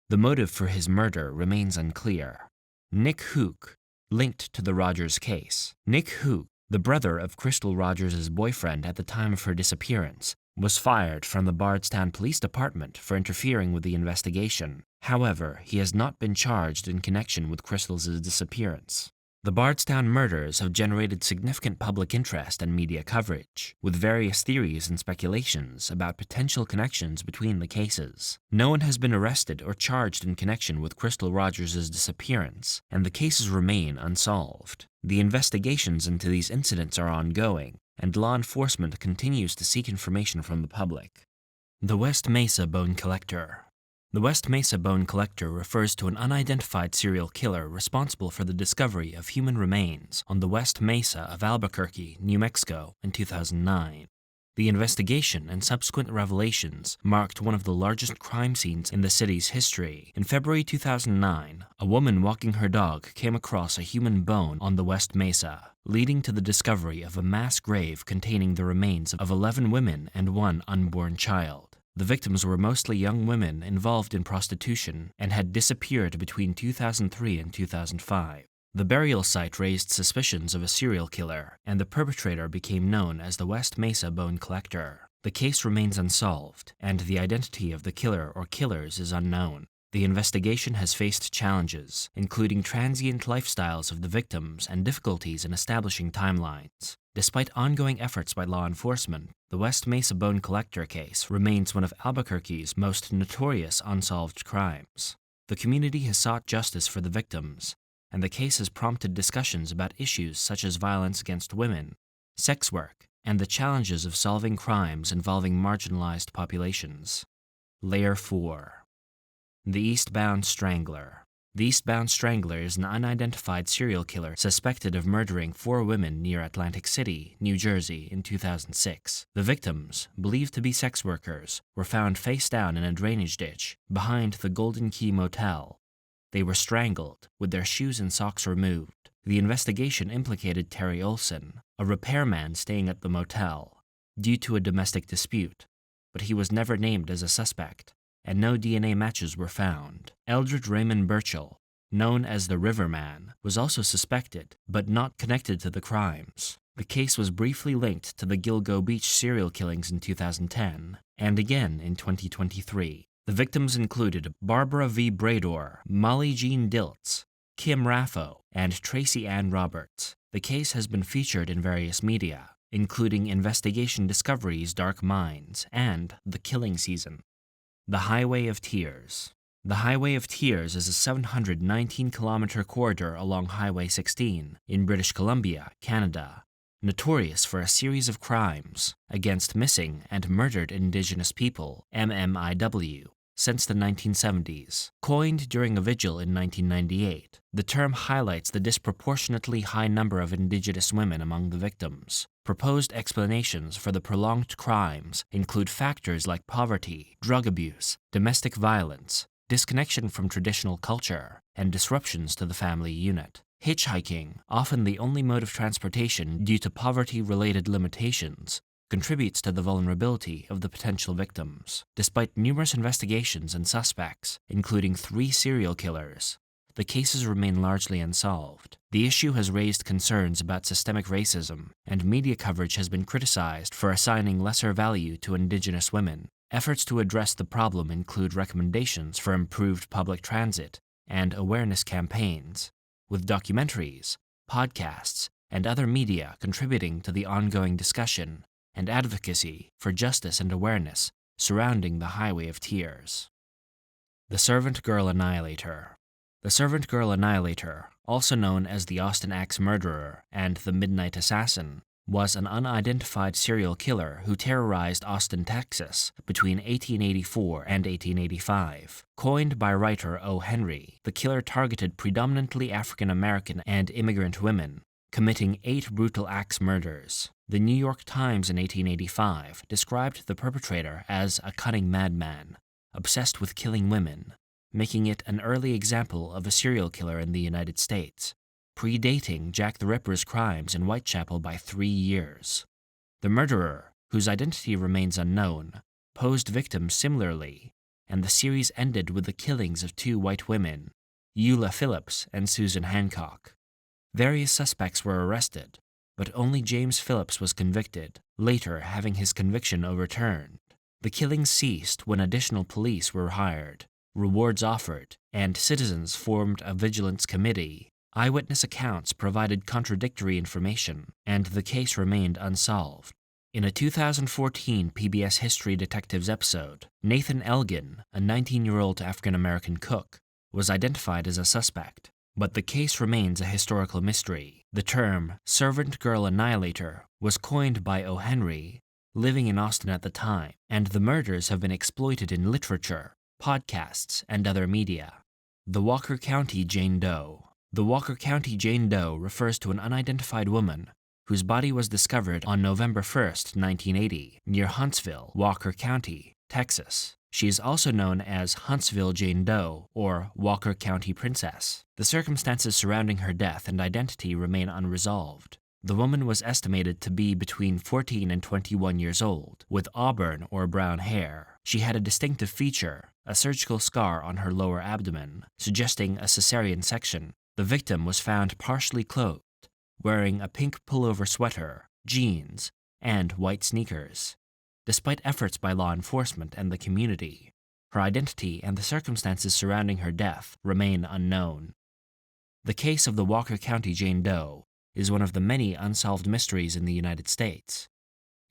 The motive for his murder remains unclear. Nick Hook, linked to the Rogers case. Nick Hook, the brother of Crystal Rogers' boyfriend at the time of her disappearance, was fired from the Bardstown Police Department for interfering with the investigation. However, he has not been charged in connection with Crystal's disappearance. The Bardstown murders have generated significant public interest and media coverage, with various theories and speculations about potential connections between the cases. No one has been arrested or charged in connection with Crystal Rogers' disappearance, and the cases remain unsolved. The investigations into these incidents are ongoing, and law enforcement continues to seek information from the public. The West Mesa Bone Collector. The West Mesa Bone Collector refers to an unidentified serial killer responsible for the discovery of human remains on the West Mesa of Albuquerque, New Mexico in 2009. The investigation and subsequent revelations marked one of the largest crime scenes in the city's history. In February 2009, a woman walking her dog came across a human bone on the West Mesa, leading to the discovery of a mass grave containing the remains of 11 women and 1 unborn child. The victims were mostly young women involved in prostitution and had disappeared between 2003 and 2005. The burial site raised suspicions of a serial killer, and the perpetrator became known as the West Mesa Bone Collector. The case remains unsolved, and the identity of the killer or killers is unknown. The investigation has faced challenges, including transient lifestyles of the victims and difficulties in establishing timelines. Despite ongoing efforts by law enforcement, the West Mesa Bone Collector case remains one of Albuquerque's most notorious unsolved crimes. The community has sought justice for the victims, and the case has prompted discussions about issues such as violence against women, sex work, and the challenges of solving crimes involving marginalized populations. Layer 4. The Eastbound Strangler. The Eastbound Strangler is an unidentified serial killer suspected of murdering 4 women near Atlantic City, New Jersey in 2006. The victims, believed to be sex workers, were found face down in a drainage ditch behind the Golden Key Motel. They were strangled, with their shoes and socks removed. The investigation implicated Terry Olson, a repairman staying at the motel, due to a domestic dispute, but he was never named as a suspect, and no DNA matches were found. Eldred Raymond Burchell, known as the Riverman, was also suspected, but not connected to the crimes. The case was briefly linked to the Gilgo Beach serial killings in 2010, and again in 2023. The victims included Barbara V. Brador, Molly Jean Diltz, Kim Raffo, and Tracy Ann Roberts. The case has been featured in various media, including Investigation Discovery's Dark Minds and The Killing Season. The Highway of Tears. The Highway of Tears is a 719-kilometer corridor along Highway 16 in British Columbia, Canada, notorious for a series of crimes against missing and murdered Indigenous people, MMIW, since the 1970s. Coined during a vigil in 1998, the term highlights the disproportionately high number of Indigenous women among the victims. Proposed explanations for the prolonged crimes include factors like poverty, drug abuse, domestic violence, disconnection from traditional culture, and disruptions to the family unit. Hitchhiking, often the only mode of transportation due to poverty-related limitations, contributes to the vulnerability of the potential victims. Despite numerous investigations and suspects, including 3 serial killers, the cases remain largely unsolved. The issue has raised concerns about systemic racism, and media coverage has been criticized for assigning lesser value to Indigenous women. Efforts to address the problem include recommendations for improved public transit and awareness campaigns, with documentaries, podcasts, and other media contributing to the ongoing discussion and advocacy for justice and awareness surrounding the Highway of Tears. The Servant Girl Annihilator. The Servant Girl Annihilator, also known as the Austin Axe Murderer and the Midnight Assassin, was an unidentified serial killer who terrorized Austin, Texas between 1884 and 1885. Coined by writer O. Henry, the killer targeted predominantly African American and immigrant women, committing 8 brutal axe murders. The New York Times in 1885 described the perpetrator as a cunning madman, obsessed with killing women, making it an early example of a serial killer in the United States, predating Jack the Ripper's crimes in Whitechapel by 3 years. The murderer, whose identity remains unknown, posed victims similarly, and the series ended with the killings of 2 white women, Eula Phillips and Susan Hancock. Various suspects were arrested, but only James Phillips was convicted, later having his conviction overturned. The killings ceased when additional police were hired, rewards offered, and citizens formed a vigilance committee. Eyewitness accounts provided contradictory information, and the case remained unsolved. In a 2014 PBS History Detectives episode, Nathan Elgin, a 19-year-old African-American cook, was identified as a suspect, but the case remains a historical mystery. The term Servant Girl Annihilator was coined by O. Henry, living in Austin at the time, and the murders have been exploited in literature, podcasts, and other media. The Walker County Jane Doe. The Walker County Jane Doe refers to an unidentified woman whose body was discovered on November 1, 1980, near Huntsville, Walker County, Texas. She is also known as Huntsville Jane Doe or Walker County Princess. The circumstances surrounding her death and identity remain unresolved. The woman was estimated to be between 14 and 21 years old, with auburn or brown hair. She had a distinctive feature, a surgical scar on her lower abdomen, suggesting a cesarean section. The victim was found partially clothed, wearing a pink pullover sweater, jeans, and white sneakers. Despite efforts by law enforcement and the community, her identity and the circumstances surrounding her death remain unknown. The case of the Walker County Jane Doe is one of the many unsolved mysteries in the United States,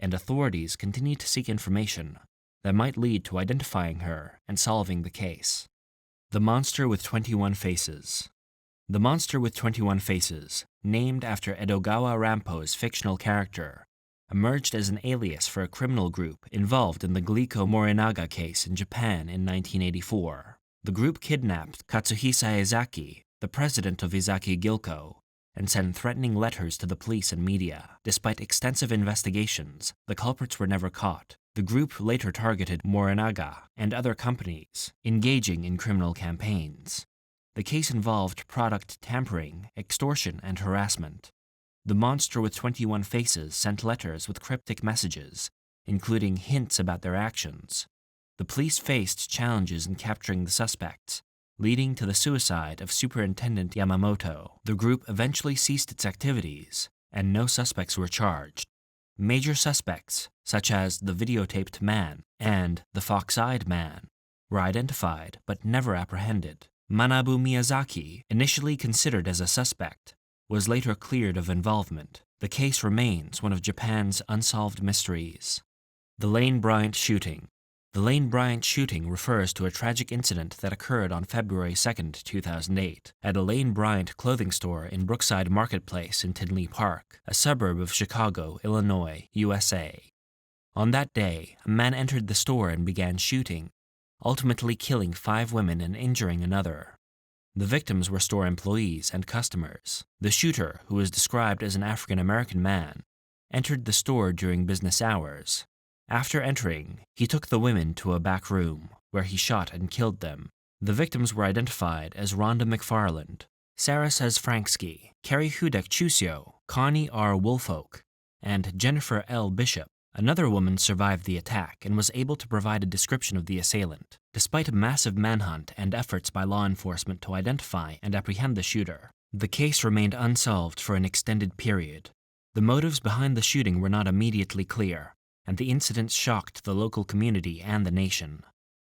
and authorities continue to seek information that might lead to identifying her and solving the case. The Monster with 21 Faces. The Monster with 21 Faces, named after Edogawa Rampo's fictional character, emerged as an alias for a criminal group involved in the Glico Morinaga case in Japan in 1984. The group kidnapped Katsuhisa Ezaki, the president of Ezaki Gilco, and sent threatening letters to the police and media. Despite extensive investigations, the culprits were never caught. The group later targeted Morinaga and other companies engaging in criminal campaigns. The case involved product tampering, extortion, and harassment. The Monster with 21 Faces sent letters with cryptic messages, including hints about their actions. The police faced challenges in capturing the suspects, leading to the suicide of Superintendent Yamamoto. The group eventually ceased its activities, and no suspects were charged. Major suspects, such as the videotaped man and the fox-eyed man, were identified but never apprehended. Manabu Miyazaki, initially considered as a suspect, was later cleared of involvement. The case remains one of Japan's unsolved mysteries. The Lane Bryant Shooting. The Lane Bryant shooting refers to a tragic incident that occurred on February 2, 2008, at a Lane Bryant clothing store in Brookside Marketplace in Tinley Park, a suburb of Chicago, Illinois, USA. On that day, a man entered the store and began shooting, ultimately killing 5 women and injuring another. The victims were store employees and customers. The shooter, who was described as an African-American man, entered the store during business hours. After entering, he took the women to a back room, where he shot and killed them. The victims were identified as Rhonda McFarland, Sarah Sezfranski, Carrie Hudek Chusio, Connie R. Woolfolk, and Jennifer L. Bishop. Another woman survived the attack and was able to provide a description of the assailant, despite a massive manhunt and efforts by law enforcement to identify and apprehend the shooter. The case remained unsolved for an extended period. The motives behind the shooting were not immediately clear, and the incident shocked the local community and the nation.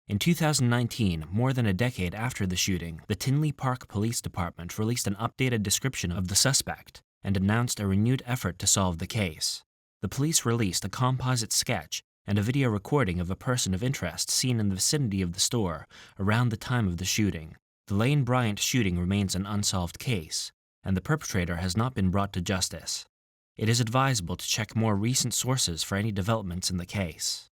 In 2019, more than a decade after the shooting, the Tinley Park Police Department released an updated description of the suspect and announced a renewed effort to solve the case. The police released a composite sketch and a video recording of a person of interest seen in the vicinity of the store around the time of the shooting. The Lane Bryant shooting remains an unsolved case, and the perpetrator has not been brought to justice. It is advisable to check more recent sources for any developments in the case.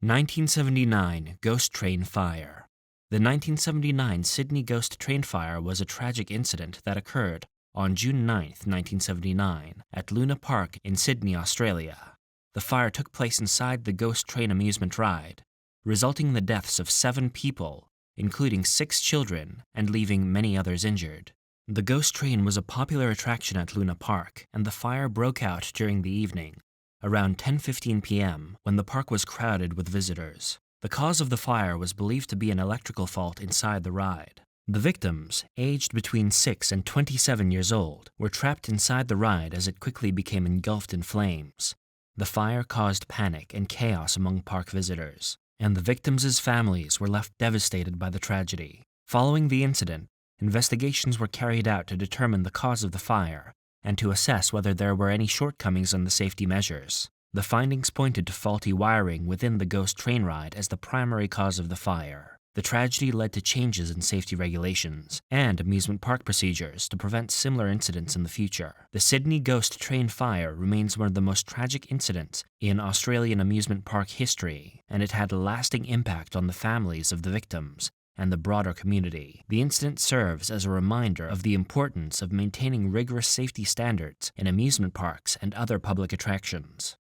1979 Ghost Train Fire. The 1979 Sydney Ghost Train Fire was a tragic incident that occurred on June 9, 1979, at Luna Park in Sydney, Australia. The fire took place inside the Ghost Train amusement ride, resulting in the deaths of 7 people, including 6 children, and leaving many others injured. The Ghost Train was a popular attraction at Luna Park, and the fire broke out during the evening, around 10:15 p.m., when the park was crowded with visitors. The cause of the fire was believed to be an electrical fault inside the ride. The victims, aged between 6 and 27 years old, were trapped inside the ride as it quickly became engulfed in flames. The fire caused panic and chaos among park visitors, and the victims' families were left devastated by the tragedy. Following the incident, investigations were carried out to determine the cause of the fire and to assess whether there were any shortcomings in the safety measures. The findings pointed to faulty wiring within the Ghost Train ride as the primary cause of the fire. The tragedy led to changes in safety regulations and amusement park procedures to prevent similar incidents in the future. The Sydney Ghost Train Fire remains one of the most tragic incidents in Australian amusement park history, and it had a lasting impact on the families of the victims and the broader community. The incident serves as a reminder of the importance of maintaining rigorous safety standards in amusement parks and other public attractions.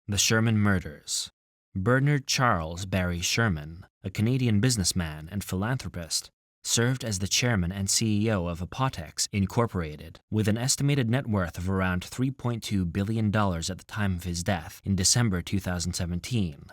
The Sherman Murders. Bernard Charles Barry Sherman, a Canadian businessman and philanthropist, served as the chairman and CEO of Apotex Incorporated, with an estimated net worth of around $3.2 billion at the time of his death in December 2017.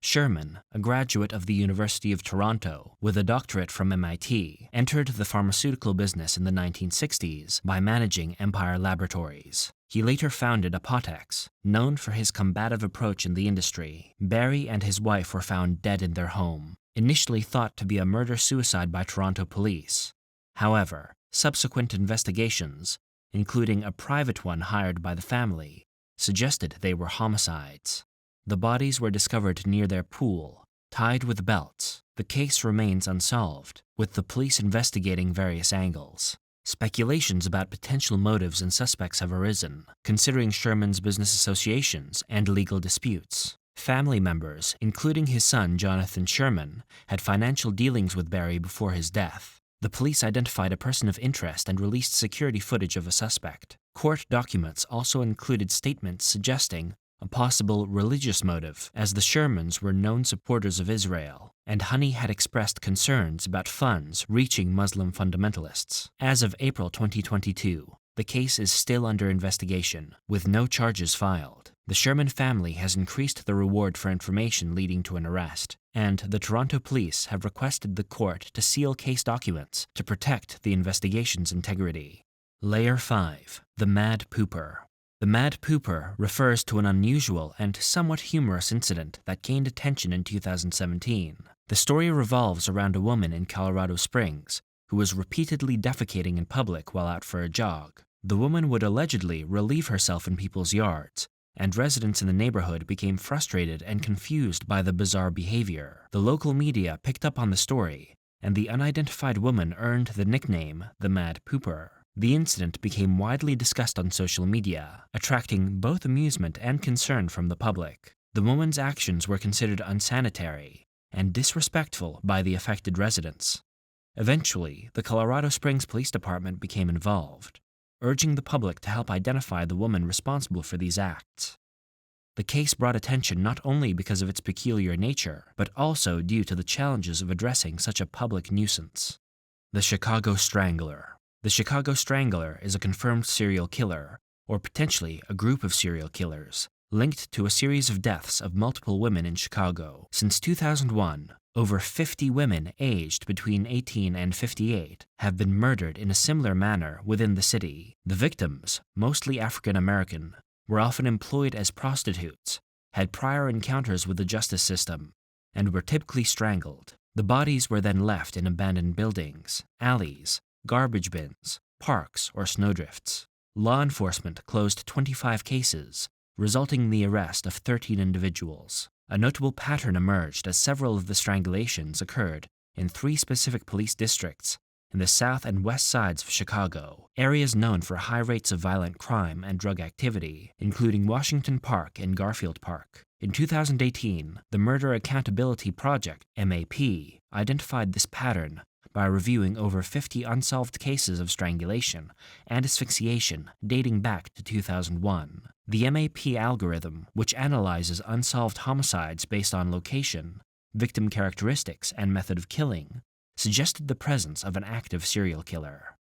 Sherman, a graduate of the University of Toronto with a doctorate from MIT, entered the pharmaceutical business in the 1960s by managing Empire Laboratories. He later founded Apotex, known for his combative approach in the industry. Barry and his wife were found dead in their home, initially thought to be a murder-suicide by Toronto police. However, subsequent investigations, including a private one hired by the family, suggested they were homicides. The bodies were discovered near their pool, tied with belts. The case remains unsolved, with the police investigating various angles. Speculations about potential motives and suspects have arisen, considering Sherman's business associations and legal disputes. Family members, including his son Jonathan Sherman, had financial dealings with Barry before his death. The police identified a person of interest and released security footage of a suspect. Court documents also included statements suggesting a possible religious motive, as the Shermans were known supporters of Israel, and Honey had expressed concerns about funds reaching Muslim fundamentalists. As of April 2022, the case is still under investigation, with no charges filed. The Sherman family has increased the reward for information leading to an arrest, and the Toronto police have requested the court to seal case documents to protect the investigation's integrity. Layer 5. The Mad Pooper. The Mad Pooper refers to an unusual and somewhat humorous incident that gained attention in 2017. The story revolves around a woman in Colorado Springs who was repeatedly defecating in public while out for a jog. The woman would allegedly relieve herself in people's yards, and residents in the neighborhood became frustrated and confused by the bizarre behavior. The local media picked up on the story, and the unidentified woman earned the nickname the Mad Pooper. The incident became widely discussed on social media, attracting both amusement and concern from the public. The woman's actions were considered unsanitary and disrespectful by the affected residents. Eventually, the Colorado Springs Police Department became involved, urging the public to help identify the woman responsible for these acts. The case brought attention not only because of its peculiar nature, but also due to the challenges of addressing such a public nuisance. The Chicago Strangler. The Chicago Strangler is a confirmed serial killer, or potentially a group of serial killers, linked to a series of deaths of multiple women in Chicago. Since 2001, over 50 women aged between 18 and 58 have been murdered in a similar manner within the city. The victims, mostly African American, were often employed as prostitutes, had prior encounters with the justice system, and were typically strangled. The bodies were then left in abandoned buildings, alleys, garbage bins, parks, or snowdrifts. Law enforcement closed 25 cases, resulting in the arrest of 13 individuals. A notable pattern emerged as several of the strangulations occurred in 3 specific police districts in the south and west sides of Chicago, areas known for high rates of violent crime and drug activity, including Washington Park and Garfield Park. In 2018, the Murder Accountability Project, MAP, identified this pattern by reviewing over 50 unsolved cases of strangulation and asphyxiation dating back to 2001. The MAP algorithm, which analyzes unsolved homicides based on location, victim characteristics, and method of killing, suggested the presence of an active serial killer.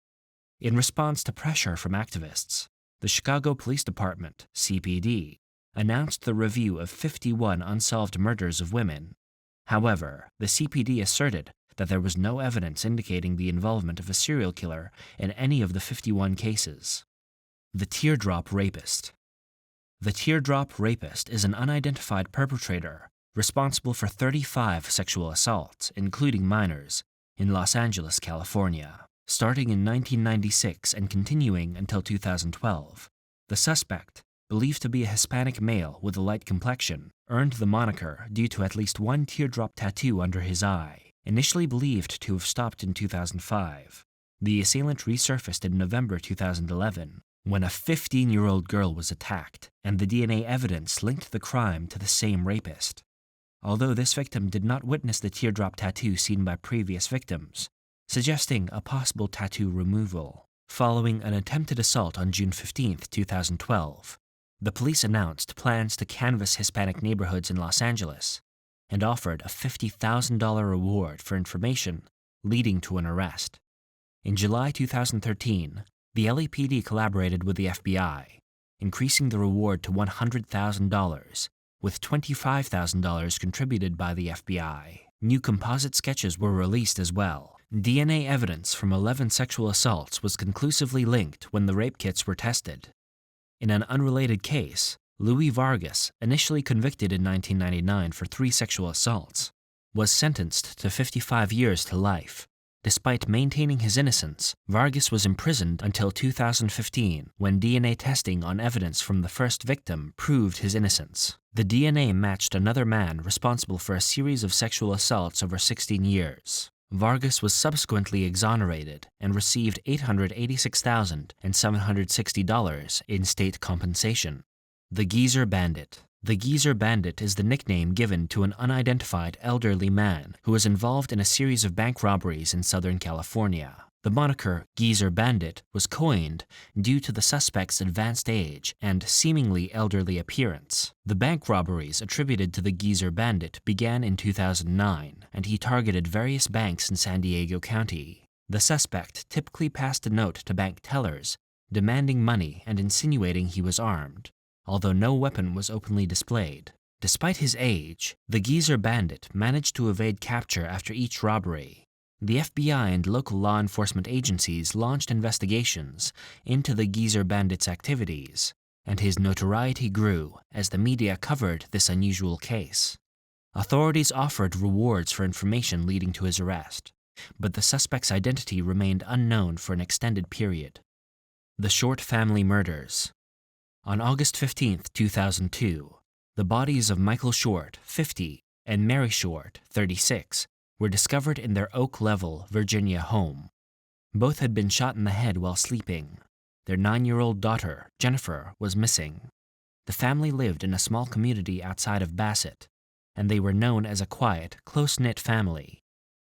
In response to pressure from activists, the Chicago Police Department, CPD, announced the review of 51 unsolved murders of women. However, the CPD asserted that there was no evidence indicating the involvement of a serial killer in any of the 51 cases. The Teardrop Rapist. The Teardrop Rapist is an unidentified perpetrator responsible for 35 sexual assaults, including minors, in Los Angeles, California. Starting in 1996 and continuing until 2012, the suspect, believed to be a Hispanic male with a light complexion, earned the moniker due to at least one teardrop tattoo under his eye. Initially believed to have stopped in 2005, the assailant resurfaced in November 2011 when a 15-year-old girl was attacked, and the DNA evidence linked the crime to the same rapist. Although this victim did not witness the teardrop tattoo seen by previous victims, suggesting a possible tattoo removal. Following an attempted assault on June 15, 2012, the police announced plans to canvass Hispanic neighborhoods in Los Angeles and offered a $50,000 reward for information leading to an arrest. In July 2013, the LAPD collaborated with the FBI, increasing the reward to $100,000, with $25,000 contributed by the FBI. New composite sketches were released as well. DNA evidence from 11 sexual assaults was conclusively linked when the rape kits were tested. In an unrelated case, Louis Vargas, initially convicted in 1999 for 3 sexual assaults, was sentenced to 55 years to life. Despite maintaining his innocence, Vargas was imprisoned until 2015 when DNA testing on evidence from the first victim proved his innocence. The DNA matched another man responsible for a series of sexual assaults over 16 years. Vargas was subsequently exonerated and received $886,760 in state compensation. The Geezer Bandit. The Geezer Bandit is the nickname given to an unidentified elderly man who was involved in a series of bank robberies in Southern California. The moniker Geezer Bandit was coined due to the suspect's advanced age and seemingly elderly appearance. The bank robberies attributed to the Geezer Bandit began in 2009, and he targeted various banks in San Diego County. The suspect typically passed a note to bank tellers, demanding money and insinuating he was armed, although no weapon was openly displayed. Despite his age, the Geezer Bandit managed to evade capture after each robbery. The FBI and local law enforcement agencies launched investigations into the Geezer Bandit's activities, and his notoriety grew as the media covered this unusual case. Authorities offered rewards for information leading to his arrest, but the suspect's identity remained unknown for an extended period. The Short Family Murders. On August 15, 2002, the bodies of Michael Short, 50, and Mary Short, 36, were discovered in their Oak Level, Virginia home. Both had been shot in the head while sleeping. Their 9-year-old daughter, Jennifer, was missing. The family lived in a small community outside of Bassett, and they were known as a quiet, close-knit family.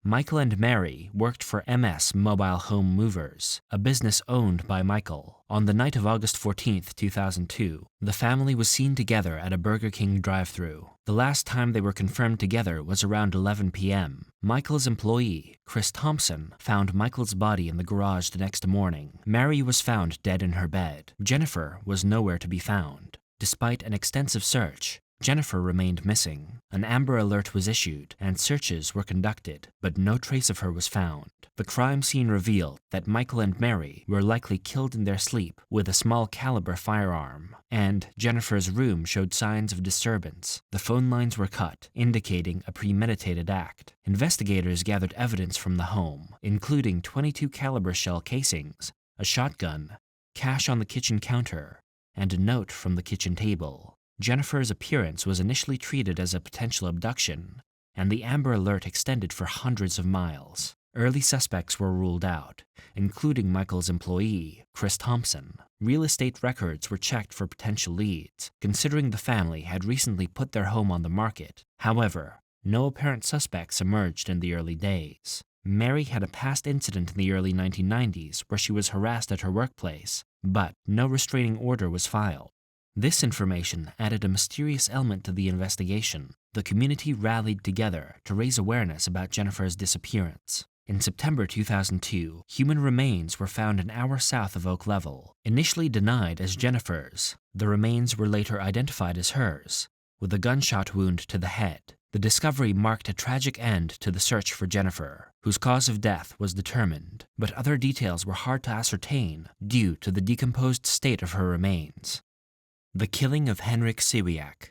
Michael and Mary worked for MS Mobile Home Movers, a business owned by Michael. On the night of August 14, 2002, the family was seen together at a Burger King drive-thru. The last time they were confirmed together was around 11 p.m. Michael's employee, Chris Thompson, found Michael's body in the garage the next morning. Mary was found dead in her bed. Jennifer was nowhere to be found. Despite an extensive search, Jennifer remained missing. An Amber Alert was issued and searches were conducted, but no trace of her was found. The crime scene revealed that Michael and Mary were likely killed in their sleep with a small caliber firearm, and Jennifer's room showed signs of disturbance. The phone lines were cut, indicating a premeditated act. Investigators gathered evidence from the home, including .22 caliber shell casings, a shotgun, cash on the kitchen counter, and a note from the kitchen table. Jennifer's appearance was initially treated as a potential abduction, and the Amber Alert extended for hundreds of miles. Early suspects were ruled out, including Michael's employee, Chris Thompson. Real estate records were checked for potential leads, considering the family had recently put their home on the market. However, no apparent suspects emerged in the early days. Mary had a past incident in the early 1990s where she was harassed at her workplace, but no restraining order was filed. This information added a mysterious element to the investigation. The community rallied together to raise awareness about Jennifer's disappearance. In September 2002, human remains were found an hour south of Oak Level. Initially denied as Jennifer's, the remains were later identified as hers, with a gunshot wound to the head. The discovery marked a tragic end to the search for Jennifer, whose cause of death was determined, but other details were hard to ascertain due to the decomposed state of her remains. The killing of Henryk Siewiak.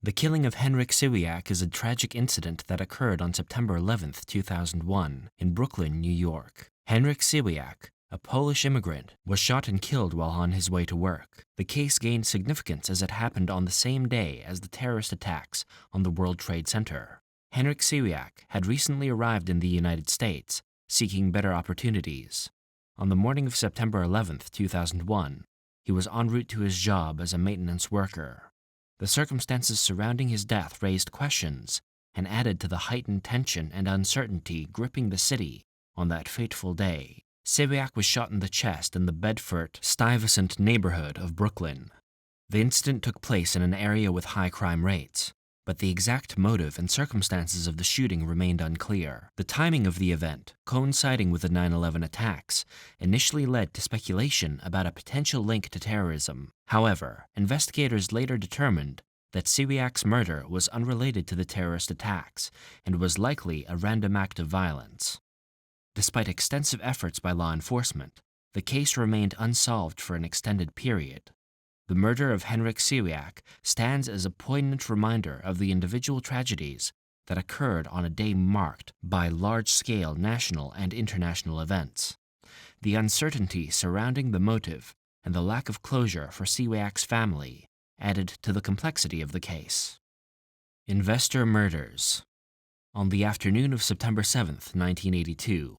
The killing of Henryk Siewiak is a tragic incident that occurred on September 11, 2001, in Brooklyn, New York. Henryk Siewiak, a Polish immigrant, was shot and killed while on his way to work. The case gained significance as it happened on the same day as the terrorist attacks on the World Trade Center. Henryk Siewiak had recently arrived in the United States, seeking better opportunities. On the morning of September 11, 2001, he was en route to his job as a maintenance worker. The circumstances surrounding his death raised questions and added to the heightened tension and uncertainty gripping the city on that fateful day. Siewiak was shot in the chest in the Bedford-Stuyvesant neighborhood of Brooklyn. The incident took place in an area with high crime rates, but the exact motive and circumstances of the shooting remained unclear. The timing of the event, coinciding with the 9/11 attacks, initially led to speculation about a potential link to terrorism. However, investigators later determined that Siewiak's murder was unrelated to the terrorist attacks and was likely a random act of violence. Despite extensive efforts by law enforcement, the case remained unsolved for an extended period. The murder of Henryk Siewiak stands as a poignant reminder of the individual tragedies that occurred on a day marked by large-scale national and international events. The uncertainty surrounding the motive and the lack of closure for Siewiak's family added to the complexity of the case. Investor murders. On the afternoon of September 7, 1982,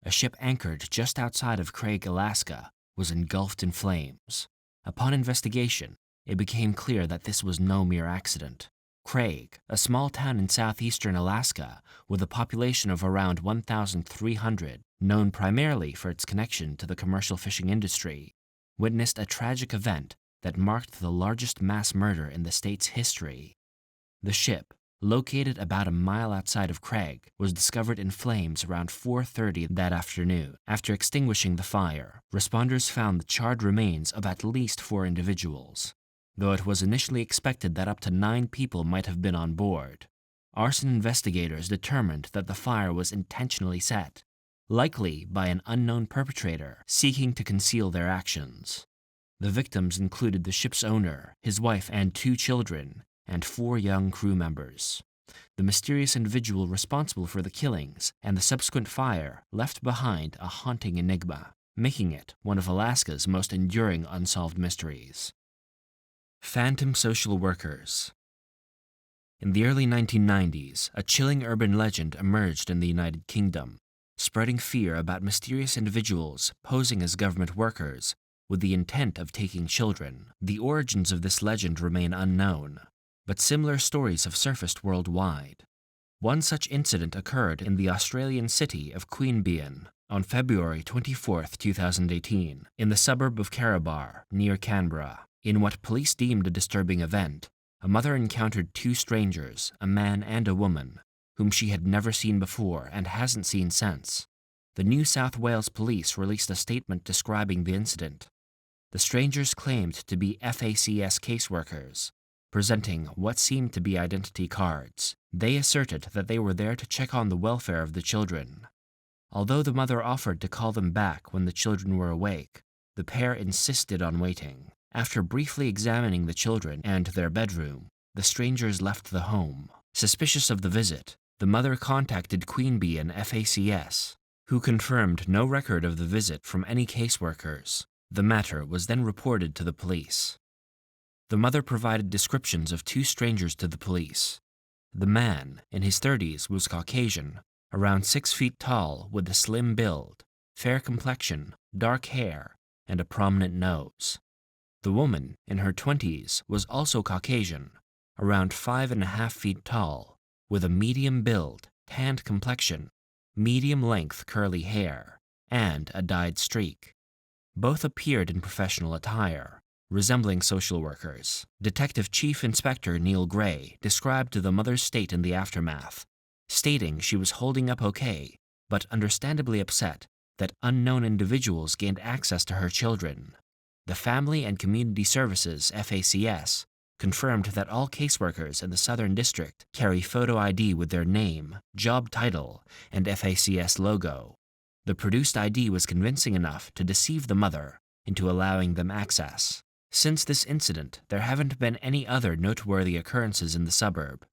a ship anchored just outside of Craig, Alaska, was engulfed in flames. Upon investigation, it became clear that this was no mere accident. Craig, a small town in southeastern Alaska with a population of around 1,300, known primarily for its connection to the commercial fishing industry, witnessed a tragic event that marked the largest mass murder in the state's history. The ship, located about a mile outside of Craig, was discovered in flames around 4:30 that afternoon. After extinguishing the fire, responders found the charred remains of at least 4 individuals, though it was initially expected that up to 9 people might have been on board. Arson investigators determined that the fire was intentionally set, likely by an unknown perpetrator seeking to conceal their actions. The victims included the ship's owner, his wife and 2 children, and 4 young crew members. The mysterious individual responsible for the killings and the subsequent fire left behind a haunting enigma, making it one of Alaska's most enduring unsolved mysteries. Phantom social workers. In the early 1990s, a chilling urban legend emerged in the United Kingdom, spreading fear about mysterious individuals posing as government workers with the intent of taking children. The origins of this legend remain unknown, but similar stories have surfaced worldwide. One such incident occurred in the Australian city of Queanbeyan on February 24, 2018, in the suburb of Carabar, near Canberra. In what police deemed a disturbing event, a mother encountered 2 strangers, a man and a woman, whom she had never seen before and hasn't seen since. The New South Wales police released a statement describing the incident. The strangers claimed to be FACS caseworkers, presenting what seemed to be identity cards. They asserted that they were there to check on the welfare of the children. Although the mother offered to call them back when the children were awake, the pair insisted on waiting. After briefly examining the children and their bedroom, the strangers left the home. Suspicious of the visit, the mother contacted Queen Bee and FACS, who confirmed no record of the visit from any caseworkers. The matter was then reported to the police. The mother provided descriptions of two strangers to the police. The man, in his 30s, was Caucasian, around 6 feet tall with a slim build, fair complexion, dark hair, and a prominent nose. The woman, in her 20s, was also Caucasian, around 5.5 feet tall, with a medium build, tanned complexion, medium-length curly hair, and a dyed streak. Both appeared in professional attire, resembling social workers. Detective Chief Inspector Neil Gray described the mother's state in the aftermath, stating she was holding up okay, but understandably upset that unknown individuals gained access to her children. The Family and Community Services, FACS, confirmed that all caseworkers in the Southern District carry photo ID with their name, job title, and FACS logo. The produced ID was convincing enough to deceive the mother into allowing them access. Since this incident, there haven't been any other noteworthy occurrences in the suburb.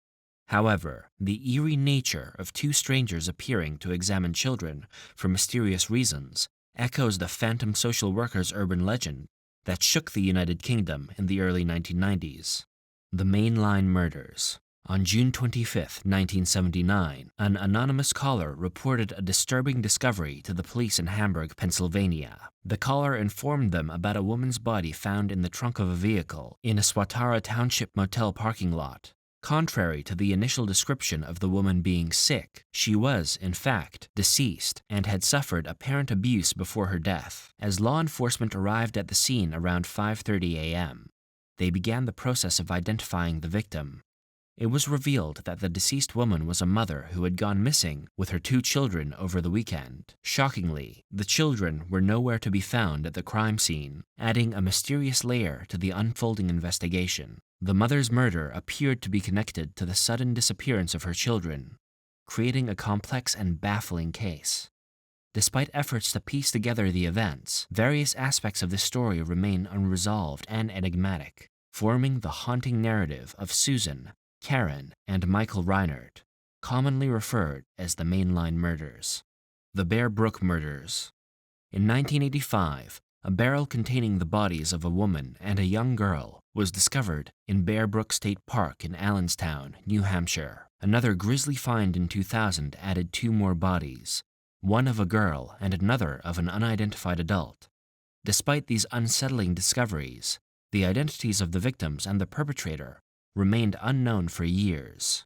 However, the eerie nature of two strangers appearing to examine children for mysterious reasons echoes the phantom social worker's urban legend that shook the United Kingdom in the early 1990s. The Mainline Murders. On June 25, 1979, an anonymous caller reported a disturbing discovery to the police in Hamburg, Pennsylvania. The caller informed them about a woman's body found in the trunk of a vehicle in a Swatara Township motel parking lot. Contrary to the initial description of the woman being sick, she was, in fact, deceased and had suffered apparent abuse before her death. As law enforcement arrived at the scene around 5:30 a.m., they began the process of identifying the victim. It was revealed that the deceased woman was a mother who had gone missing with her 2 children over the weekend. Shockingly, the children were nowhere to be found at the crime scene, adding a mysterious layer to the unfolding investigation. The mother's murder appeared to be connected to the sudden disappearance of her children, creating a complex and baffling case. Despite efforts to piece together the events, various aspects of the story remain unresolved and enigmatic, forming the haunting narrative of Susan, Karen, and Michael Reinert, commonly referred as the Mainline Murders. The Bear Brook Murders. In 1985, a barrel containing the bodies of a woman and a young girl was discovered in Bear Brook State Park in Allenstown, New Hampshire. Another grisly find in 2000 added 2 more bodies, one of a girl and another of an unidentified adult. Despite these unsettling discoveries, the identities of the victims and the perpetrator remained unknown for years.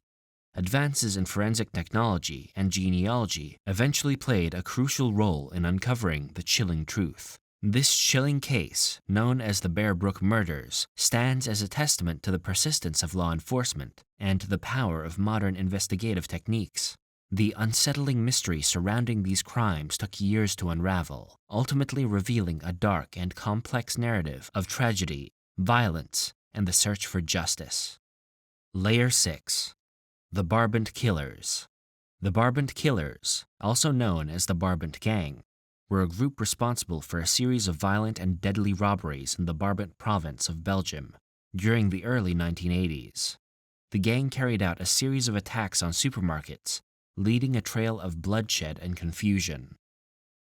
Advances in forensic technology and genealogy eventually played a crucial role in uncovering the chilling truth. This chilling case, known as the Bear Brook Murders, stands as a testament to the persistence of law enforcement and to the power of modern investigative techniques. The unsettling mystery surrounding these crimes took years to unravel, ultimately revealing a dark and complex narrative of tragedy, violence, and the search for justice. Layer 6. The Barbant Killers. The Barbant Killers, also known as the Barbant Gang, were a group responsible for a series of violent and deadly robberies in the Brabant province of Belgium during the early 1980s. The gang carried out a series of attacks on supermarkets, leading a trail of bloodshed and confusion.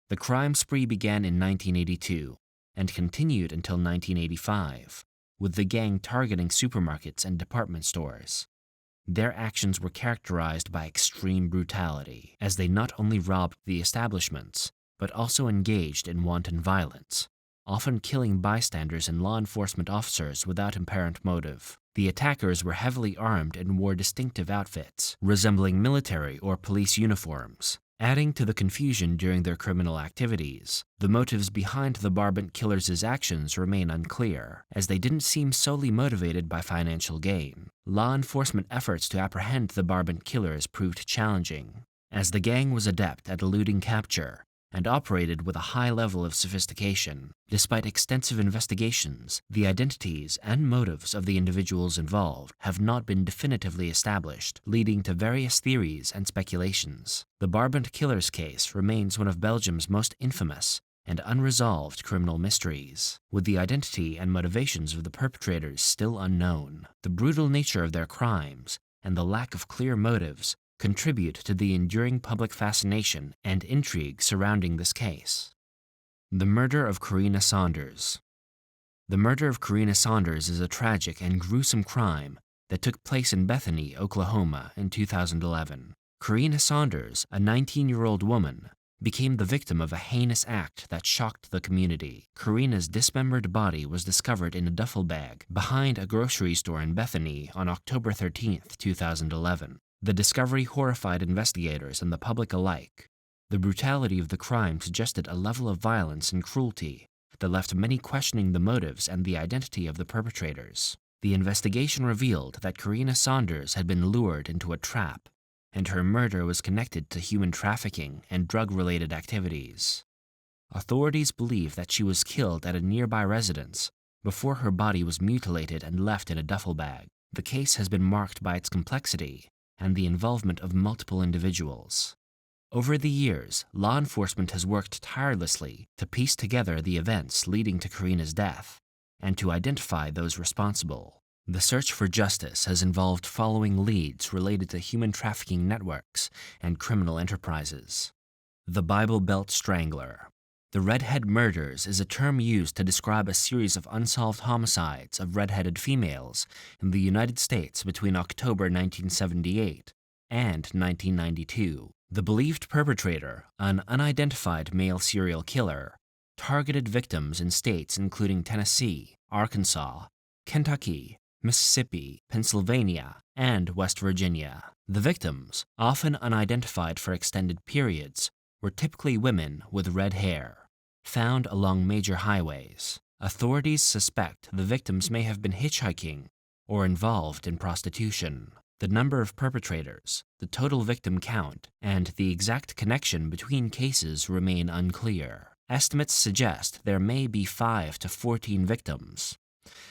The crime spree began in 1982 and continued until 1985, with the gang targeting supermarkets and department stores. Their actions were characterized by extreme brutality, as they not only robbed the establishments, but also engaged in wanton violence, often killing bystanders and law enforcement officers without apparent motive. The attackers were heavily armed and wore distinctive outfits, resembling military or police uniforms, adding to the confusion during their criminal activities. The motives behind the Barbant killers' actions remain unclear, as they didn't seem solely motivated by financial gain. Law enforcement efforts to apprehend the Barbant killers proved challenging, as the gang was adept at eluding capture and operated with a high level of sophistication. Despite extensive investigations, the identities and motives of the individuals involved have not been definitively established, leading to various theories and speculations. The Barbant Killers case remains one of Belgium's most infamous and unresolved criminal mysteries, with the identity and motivations of the perpetrators still unknown. The brutal nature of their crimes and the lack of clear motives contribute to the enduring public fascination and intrigue surrounding this case. The murder of Karina Saunders. The murder of Karina Saunders is a tragic and gruesome crime that took place in Bethany, Oklahoma in 2011. Karina Saunders, a 19-year-old woman, became the victim of a heinous act that shocked the community. Karina's dismembered body was discovered in a duffel bag behind a grocery store in Bethany on October 13, 2011. The discovery horrified investigators and the public alike. The brutality of the crime suggested a level of violence and cruelty that left many questioning the motives and the identity of the perpetrators. The investigation revealed that Karina Saunders had been lured into a trap, and her murder was connected to human trafficking and drug-related activities. Authorities believe that she was killed at a nearby residence before her body was mutilated and left in a duffel bag. The case has been marked by its complexity and the involvement of multiple individuals. Over the years, law enforcement has worked tirelessly to piece together the events leading to Karina's death and to identify those responsible. The search for justice has involved following leads related to human trafficking networks and criminal enterprises. The Bible Belt Strangler. The redhead murders is a term used to describe a series of unsolved homicides of redheaded females in the United States between October 1978 and 1992. The believed perpetrator, an unidentified male serial killer, targeted victims in states including Tennessee, Arkansas, Kentucky, Mississippi, Pennsylvania, and West Virginia. The victims, often unidentified for extended periods, were typically women with red hair, found along major highways. Authorities suspect the victims may have been hitchhiking or involved in prostitution. The number of perpetrators, the total victim count, and the exact connection between cases remain unclear. Estimates suggest there may be 5 to 14 victims.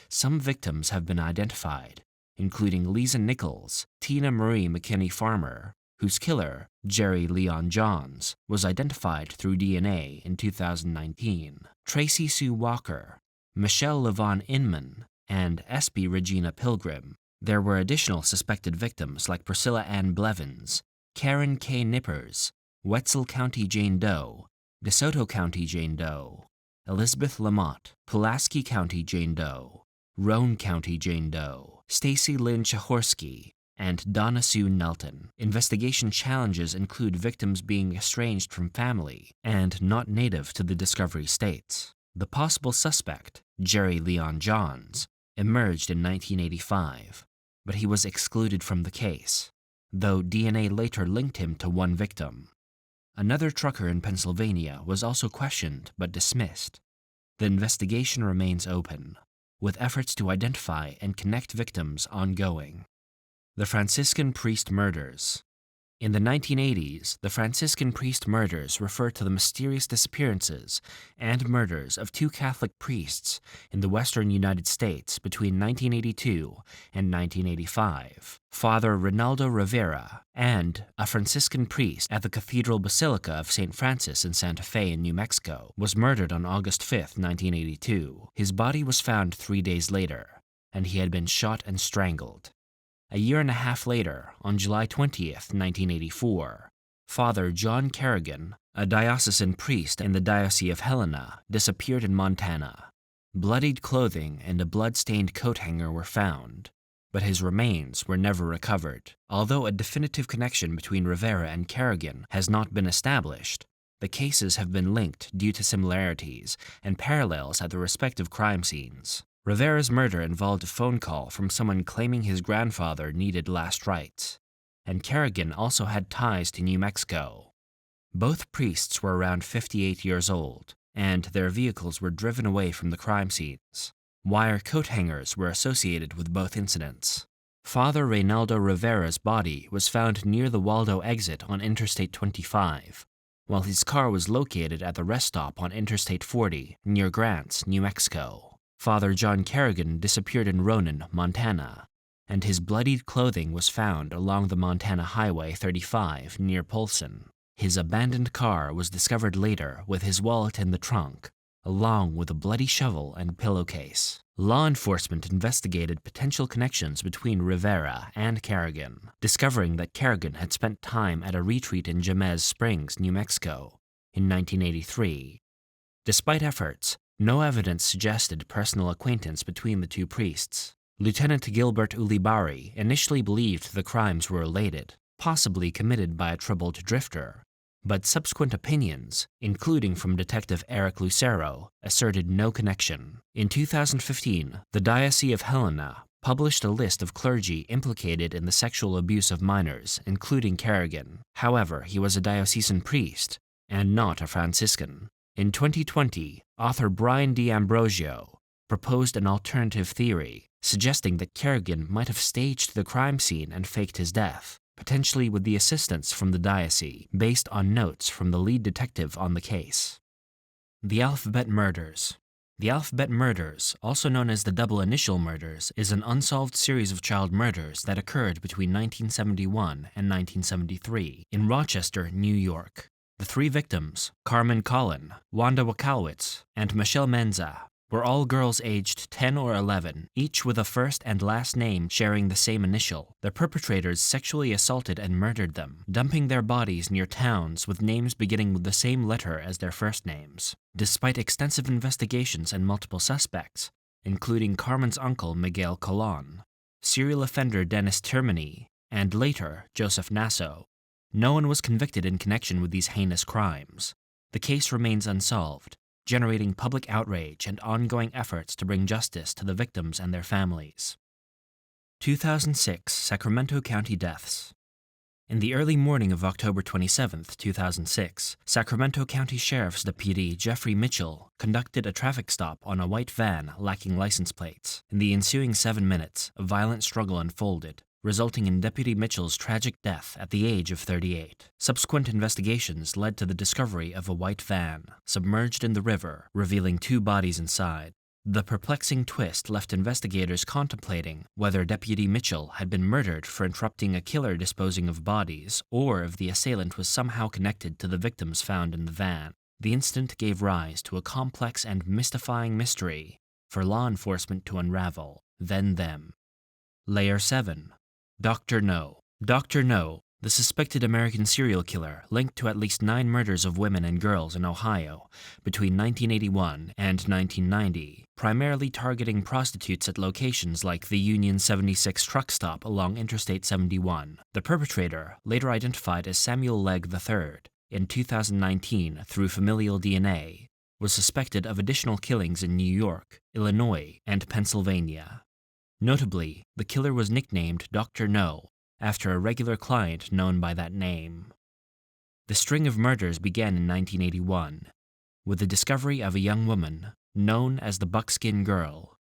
Some victims have been identified, including Lisa Nichols, Tina Marie McKinney Farmer, whose killer, Jerry Leon Johns, was identified through DNA in 2019, Tracy Sue Walker, Michelle Levon Inman, and Espy Regina Pilgrim. There were additional suspected victims like Priscilla Ann Blevins, Karen K. Nippers, Wetzel County Jane Doe, DeSoto County Jane Doe, Elizabeth Lamont, Pulaski County Jane Doe, Roane County Jane Doe, Stacy Lynn Chahorsky, and Donna Sue Nelton. Investigation challenges include victims being estranged from family and not native to the discovery states. The possible suspect, Jerry Leon Johns, emerged in 1985, but he was excluded from the case, though DNA later linked him to one victim. Another trucker in Pennsylvania was also questioned but dismissed. The investigation remains open, with efforts to identify and connect victims ongoing. The Franciscan Priest Murders. In the 1980s, the Franciscan priest murders refer to the mysterious disappearances and murders of 2 Catholic priests in the western United States between 1982 and 1985. Father Rinaldo Rivera and a Franciscan priest at the Cathedral Basilica of St. Francis in Santa Fe in New Mexico was murdered on August 5, 1982. His body was found 3 days later, and he had been shot and strangled. A year and a half later, on July 20, 1984, Father John Kerrigan, a diocesan priest in the Diocese of Helena, disappeared in Montana. Bloodied clothing and a blood-stained coat hanger were found, but his remains were never recovered. Although a definitive connection between Rivera and Kerrigan has not been established, the cases have been linked due to similarities and parallels at the respective crime scenes. Rivera's murder involved a phone call from someone claiming his grandfather needed last rites, and Kerrigan also had ties to New Mexico. Both priests were around 58 years old, and their vehicles were driven away from the crime scenes. Wire coat hangers were associated with both incidents. Father Reynaldo Rivera's body was found near the Waldo exit on Interstate 25, while his car was located at the rest stop on Interstate 40 near Grants, New Mexico. Father John Kerrigan disappeared in Ronan, Montana, and his bloodied clothing was found along the Montana Highway 35 near Polson. His abandoned car was discovered later with his wallet in the trunk, along with a bloody shovel and pillowcase. Law enforcement investigated potential connections between Rivera and Kerrigan, discovering that Kerrigan had spent time at a retreat in Jemez Springs, New Mexico, in 1983. Despite efforts, no evidence suggested personal acquaintance between the two priests. Lieutenant Gilbert Ulibarri initially believed the crimes were related, possibly committed by a troubled drifter, but subsequent opinions, including from Detective Eric Lucero, asserted no connection. In 2015, the Diocese of Helena published a list of clergy implicated in the sexual abuse of minors, including Kerrigan. However, he was a diocesan priest and not a Franciscan. In 2020, author Brian D'Ambrosio proposed an alternative theory, suggesting that Kerrigan might have staged the crime scene and faked his death, potentially with the assistance from the diocese, based on notes from the lead detective on the case. The Alphabet Murders. The Alphabet Murders, also known as the Double Initial Murders, is an unsolved series of child murders that occurred between 1971 and 1973 in Rochester, New York. The three victims, Carmen Collin, Wanda Wakalwitz, and Michelle Menza, were all girls aged 10 or 11, each with a first and last name sharing the same initial. The perpetrators sexually assaulted and murdered them, dumping their bodies near towns with names beginning with the same letter as their first names. Despite extensive investigations and multiple suspects, including Carmen's uncle Miguel Colon, serial offender Dennis Termini, and later Joseph Nasso, no one was convicted in connection with these heinous crimes. The case remains unsolved, generating public outrage and ongoing efforts to bring justice to the victims and their families. 2006 Sacramento County deaths. In the early morning of October 27, 2006, Sacramento County Sheriff's Deputy Jeffrey Mitchell conducted a traffic stop on a white van lacking license plates. In the ensuing 7 minutes, a violent struggle unfolded, resulting in Deputy Mitchell's tragic death at the age of 38. Subsequent investigations led to the discovery of a white van, submerged in the river, revealing 2 bodies inside. The perplexing twist left investigators contemplating whether Deputy Mitchell had been murdered for interrupting a killer disposing of bodies, or if the assailant was somehow connected to the victims found in the van. The incident gave rise to a complex and mystifying mystery for law enforcement to unravel, then them. Layer 7. Dr. No. Dr. No, the suspected American serial killer linked to at least 9 murders of women and girls in Ohio between 1981 and 1990, primarily targeting prostitutes at locations like the Union 76 truck stop along Interstate 71. The perpetrator, later identified as Samuel Legg III in 2019 through familial DNA, was suspected of additional killings in New York, Illinois, and Pennsylvania. Notably, the killer was nicknamed Dr. No after a regular client known by that name. The string of murders began in 1981, with the discovery of a young woman known as the Buckskin Girl.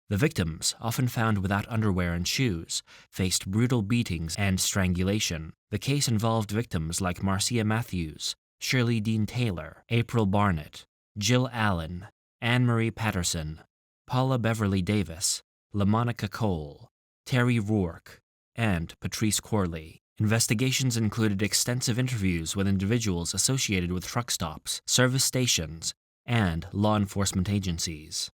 The victims, often found without underwear and shoes, faced brutal beatings and strangulation. The case involved victims like Marcia Matthews, Shirley Dean Taylor, April Barnett, Jill Allen, Anne Marie Patterson, Paula Beverly Davis, LaMonica Cole, Terry Rourke, and Patrice Corley. Investigations included extensive interviews with individuals associated with truck stops, service stations, and law enforcement agencies.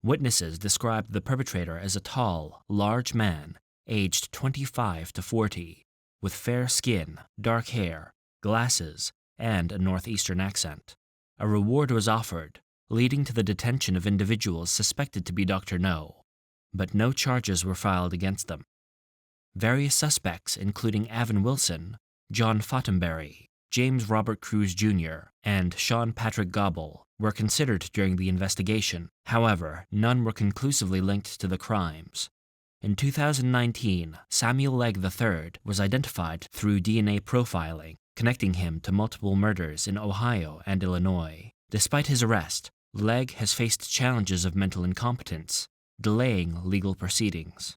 Witnesses described the perpetrator as a tall, large man, aged 25 to 40, with fair skin, dark hair, glasses, and a northeastern accent. A reward was offered, leading to the detention of individuals suspected to be Dr. No, but no charges were filed against them. Various suspects, including Avon Wilson, John Fortenberry, James Robert Cruz Jr., and Sean Patrick Gobble, were considered during the investigation. However, none were conclusively linked to the crimes. In 2019, Samuel Legg III was identified through DNA profiling, connecting him to multiple murders in Ohio and Illinois. Despite his arrest, Legg has faced challenges of mental incompetence, delaying legal proceedings.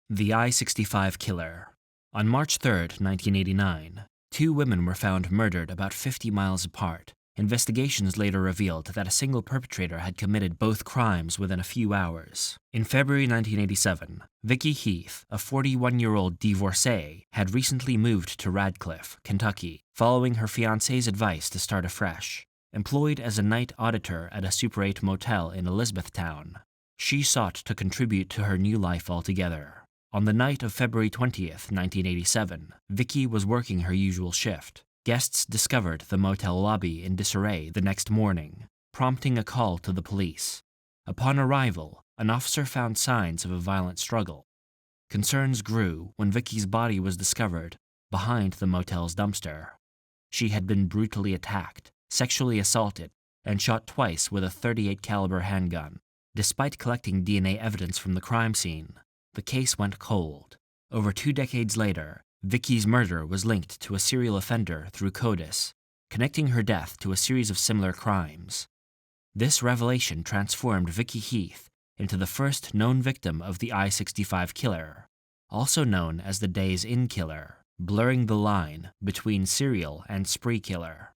The I-65 Killer. On March 3, 1989, 2 women were found murdered about 50 miles apart. Investigations later revealed that a single perpetrator had committed both crimes within a few hours. In February 1987, Vicky Heath, a 41-year-old divorcee, had recently moved to Radcliffe, Kentucky, following her fiancé's advice to start afresh. Employed as a night auditor at a Super 8 motel in Elizabethtown, she sought to contribute to her new life altogether. On the night of February 20th, 1987, Vicky was working her usual shift. Guests discovered the motel lobby in disarray the next morning, prompting a call to the police. Upon arrival, an officer found signs of a violent struggle. Concerns grew when Vicky's body was discovered behind the motel's dumpster. She had been brutally attacked, sexually assaulted, and shot twice with a .38 caliber handgun. Despite collecting DNA evidence from the crime scene, the case went cold. Over 2 decades later, Vicky's murder was linked to a serial offender through CODIS, connecting her death to a series of similar crimes. This revelation transformed Vicky Heath into the first known victim of the I-65 killer, also known as the Days Inn killer, blurring the line between serial and spree killer.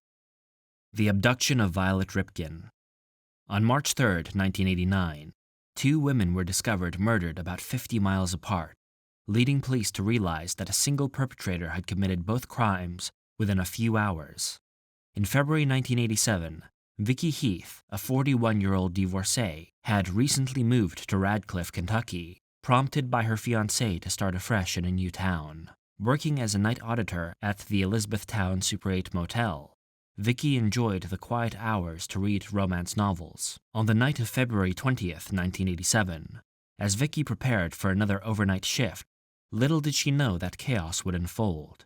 The abduction of Violet Ripken. On March 3, 1989, 2 women were discovered murdered about 50 miles apart, leading police to realize that a single perpetrator had committed both crimes within a few hours. In February 1987, Vicky Heath, a 41-year-old divorcee, had recently moved to Radcliffe, Kentucky, prompted by her fiancé to start afresh in a new town. Working as a night auditor at the Elizabethtown Super 8 motel, Vicky enjoyed the quiet hours to read romance novels. On the night of February 20th, 1987, as Vicky prepared for another overnight shift, little did she know that chaos would unfold.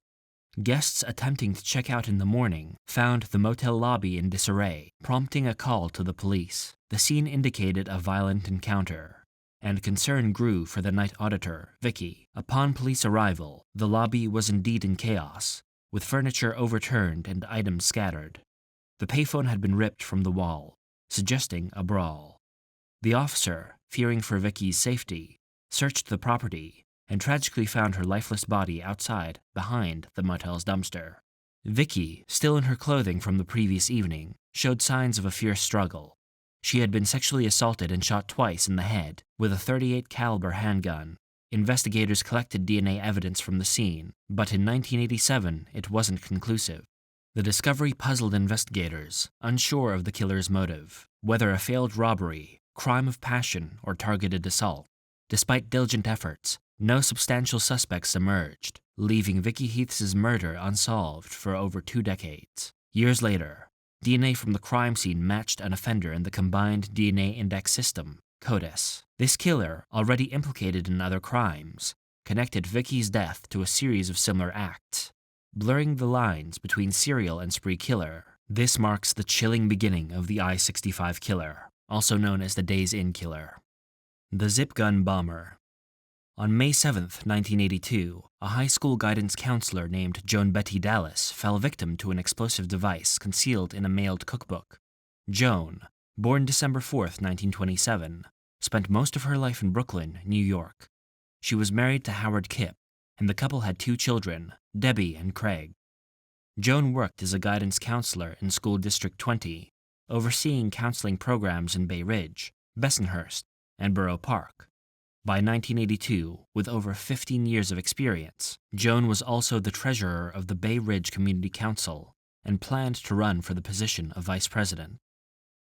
Guests attempting to check out in the morning found the motel lobby in disarray, prompting a call to the police. The scene indicated a violent encounter, and concern grew for the night auditor, Vicky. Upon police arrival, the lobby was indeed in chaos, with furniture overturned and items scattered. The payphone had been ripped from the wall, suggesting a brawl. The officer, fearing for Vicky's safety, searched the property and tragically found her lifeless body outside behind the motel's dumpster. Vicky, still in her clothing from the previous evening, showed signs of a fierce struggle. She had been sexually assaulted and shot twice in the head with a .38 caliber handgun. Investigators collected DNA evidence from the scene, but in 1987 it wasn't conclusive. The discovery puzzled investigators, unsure of the killer's motive, whether a failed robbery, crime of passion, or targeted assault. Despite diligent efforts, no substantial suspects emerged, leaving Vicky Heath's murder unsolved for over 2 decades. Years later, DNA from the crime scene matched an offender in the Combined DNA Index System, CODIS. This killer, already implicated in other crimes, connected Vicky's death to a series of similar acts, blurring the lines between serial and spree killer. This marks the chilling beginning of the I-65 killer, also known as the Days Inn killer. The Zip Gun Bomber. On May 7, 1982, a high school guidance counselor named JonBenét Dallas fell victim to an explosive device concealed in a mailed cookbook. Joan, born December 4, 1927, spent most of her life in Brooklyn, New York. She was married to Howard Kipp, and the couple had 2 children, Debbie and Craig. Joan worked as a guidance counselor in School District 20, overseeing counseling programs in Bay Ridge, Bensonhurst, and Borough Park. By 1982, with over 15 years of experience, Joan was also the treasurer of the Bay Ridge Community Council and planned to run for the position of vice president.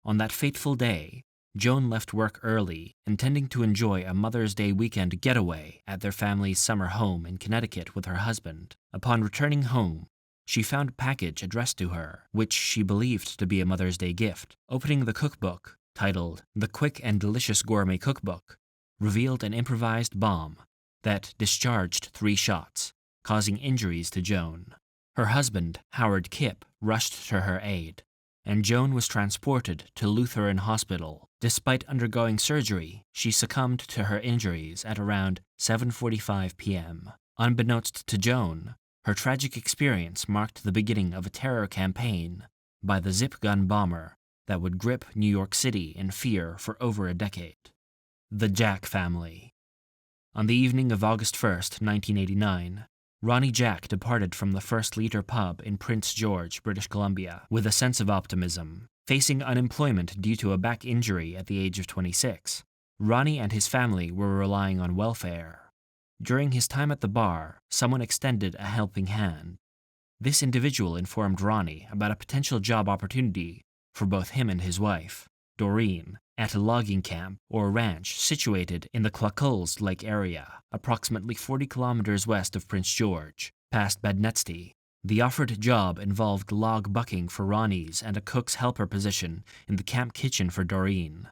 On that fateful day, Joan left work early, intending to enjoy a Mother's Day weekend getaway at their family's summer home in Connecticut with her husband. Upon returning home, she found a package addressed to her, which she believed to be a Mother's Day gift. Opening the cookbook, titled The Quick and Delicious Gourmet Cookbook, revealed an improvised bomb that discharged 3 shots, causing injuries to Joan. Her husband, Howard Kipp, rushed to her aid, and Joan was transported to Lutheran Hospital. Despite undergoing surgery, she succumbed to her injuries at around 7:45 p.m. Unbeknownst to Joan, her tragic experience marked the beginning of a terror campaign by the Zip Gun Bomber that would grip New York City in fear for over a decade. The Jack family. On the evening of August 1, 1989, Ronnie Jack departed from the First Liter pub in Prince George, British Columbia, with a sense of optimism. Facing unemployment due to a back injury at the age of 26, Ronnie and his family were relying on welfare. During his time at the bar, someone extended a helping hand. This individual informed Ronnie about a potential job opportunity for both him and his wife, Doreen, at a logging camp or ranch situated in the Claccolls Lake area, approximately 40 kilometers west of Prince George, past Bednetsty. The offered job involved log bucking for Ronnie's and a cook's helper position in the camp kitchen for Doreen.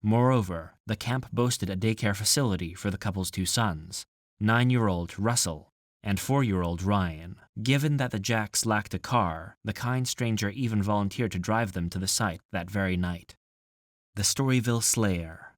Moreover, the camp boasted a daycare facility for the couple's two sons, 9-year-old Russell and 4-year-old Ryan. Given that the Jacks lacked a car, the kind stranger even volunteered to drive them to the site that very night. The Storyville Slayer.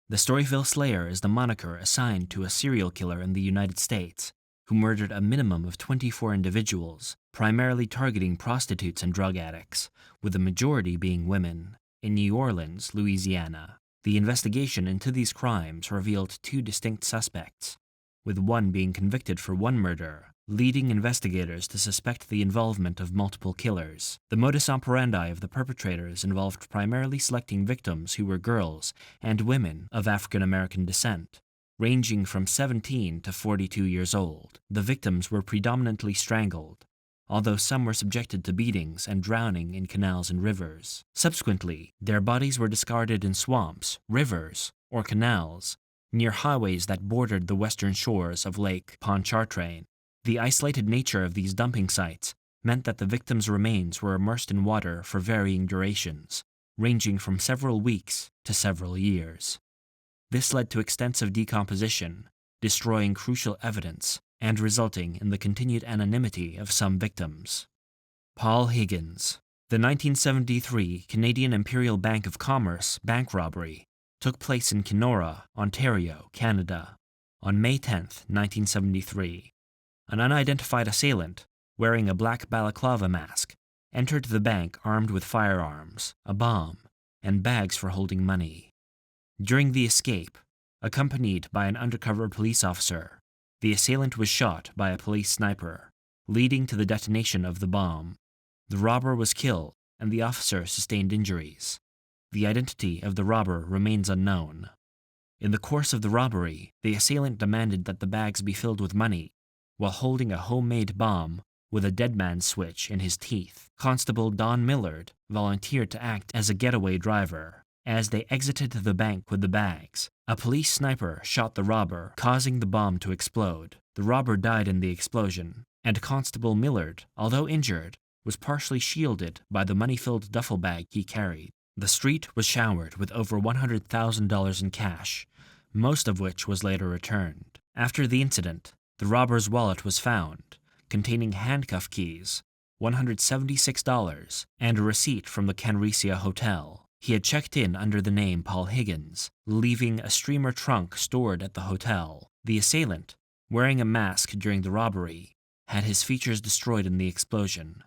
The Storyville Slayer is the moniker assigned to a serial killer in the United States who murdered a minimum of 24 individuals, primarily targeting prostitutes and drug addicts, with the majority being women, in New Orleans, Louisiana. The investigation into these crimes revealed 2 distinct suspects, with one being convicted for one murder, leading investigators to suspect the involvement of multiple killers. The modus operandi of the perpetrators involved primarily selecting victims who were girls and women of African American descent, ranging from 17 to 42 years old. The victims were predominantly strangled, although some were subjected to beatings and drowning in canals and rivers. Subsequently, their bodies were discarded in swamps, rivers, or canals, near highways that bordered the western shores of Lake Pontchartrain. The isolated nature of these dumping sites meant that the victims' remains were immersed in water for varying durations, ranging from several weeks to several years. This led to extensive decomposition, destroying crucial evidence, and resulting in the continued anonymity of some victims. Paul Higgins. The 1973 Canadian Imperial Bank of Commerce bank robbery took place in Kenora, Ontario, Canada, on May 10, 1973. An unidentified assailant, wearing a black balaclava mask, entered the bank armed with firearms, a bomb, and bags for holding money. During the escape, accompanied by an undercover police officer, the assailant was shot by a police sniper, leading to the detonation of the bomb. The robber was killed, and the officer sustained injuries. The identity of the robber remains unknown. In the course of the robbery, the assailant demanded that the bags be filled with money, while holding a homemade bomb with a dead man's switch in his teeth. Constable Don Millard volunteered to act as a getaway driver. As they exited the bank with the bags, a police sniper shot the robber, causing the bomb to explode. The robber died in the explosion, and Constable Millard, although injured, was partially shielded by the money-filled duffel bag he carried. The street was showered with over $100,000 in cash, most of which was later returned. After the incident, the robber's wallet was found, containing handcuff keys, $176, and a receipt from the Canrecia Hotel. He had checked in under the name Paul Higgins, leaving a streamer trunk stored at the hotel. The assailant, wearing a mask during the robbery, had his features destroyed in the explosion.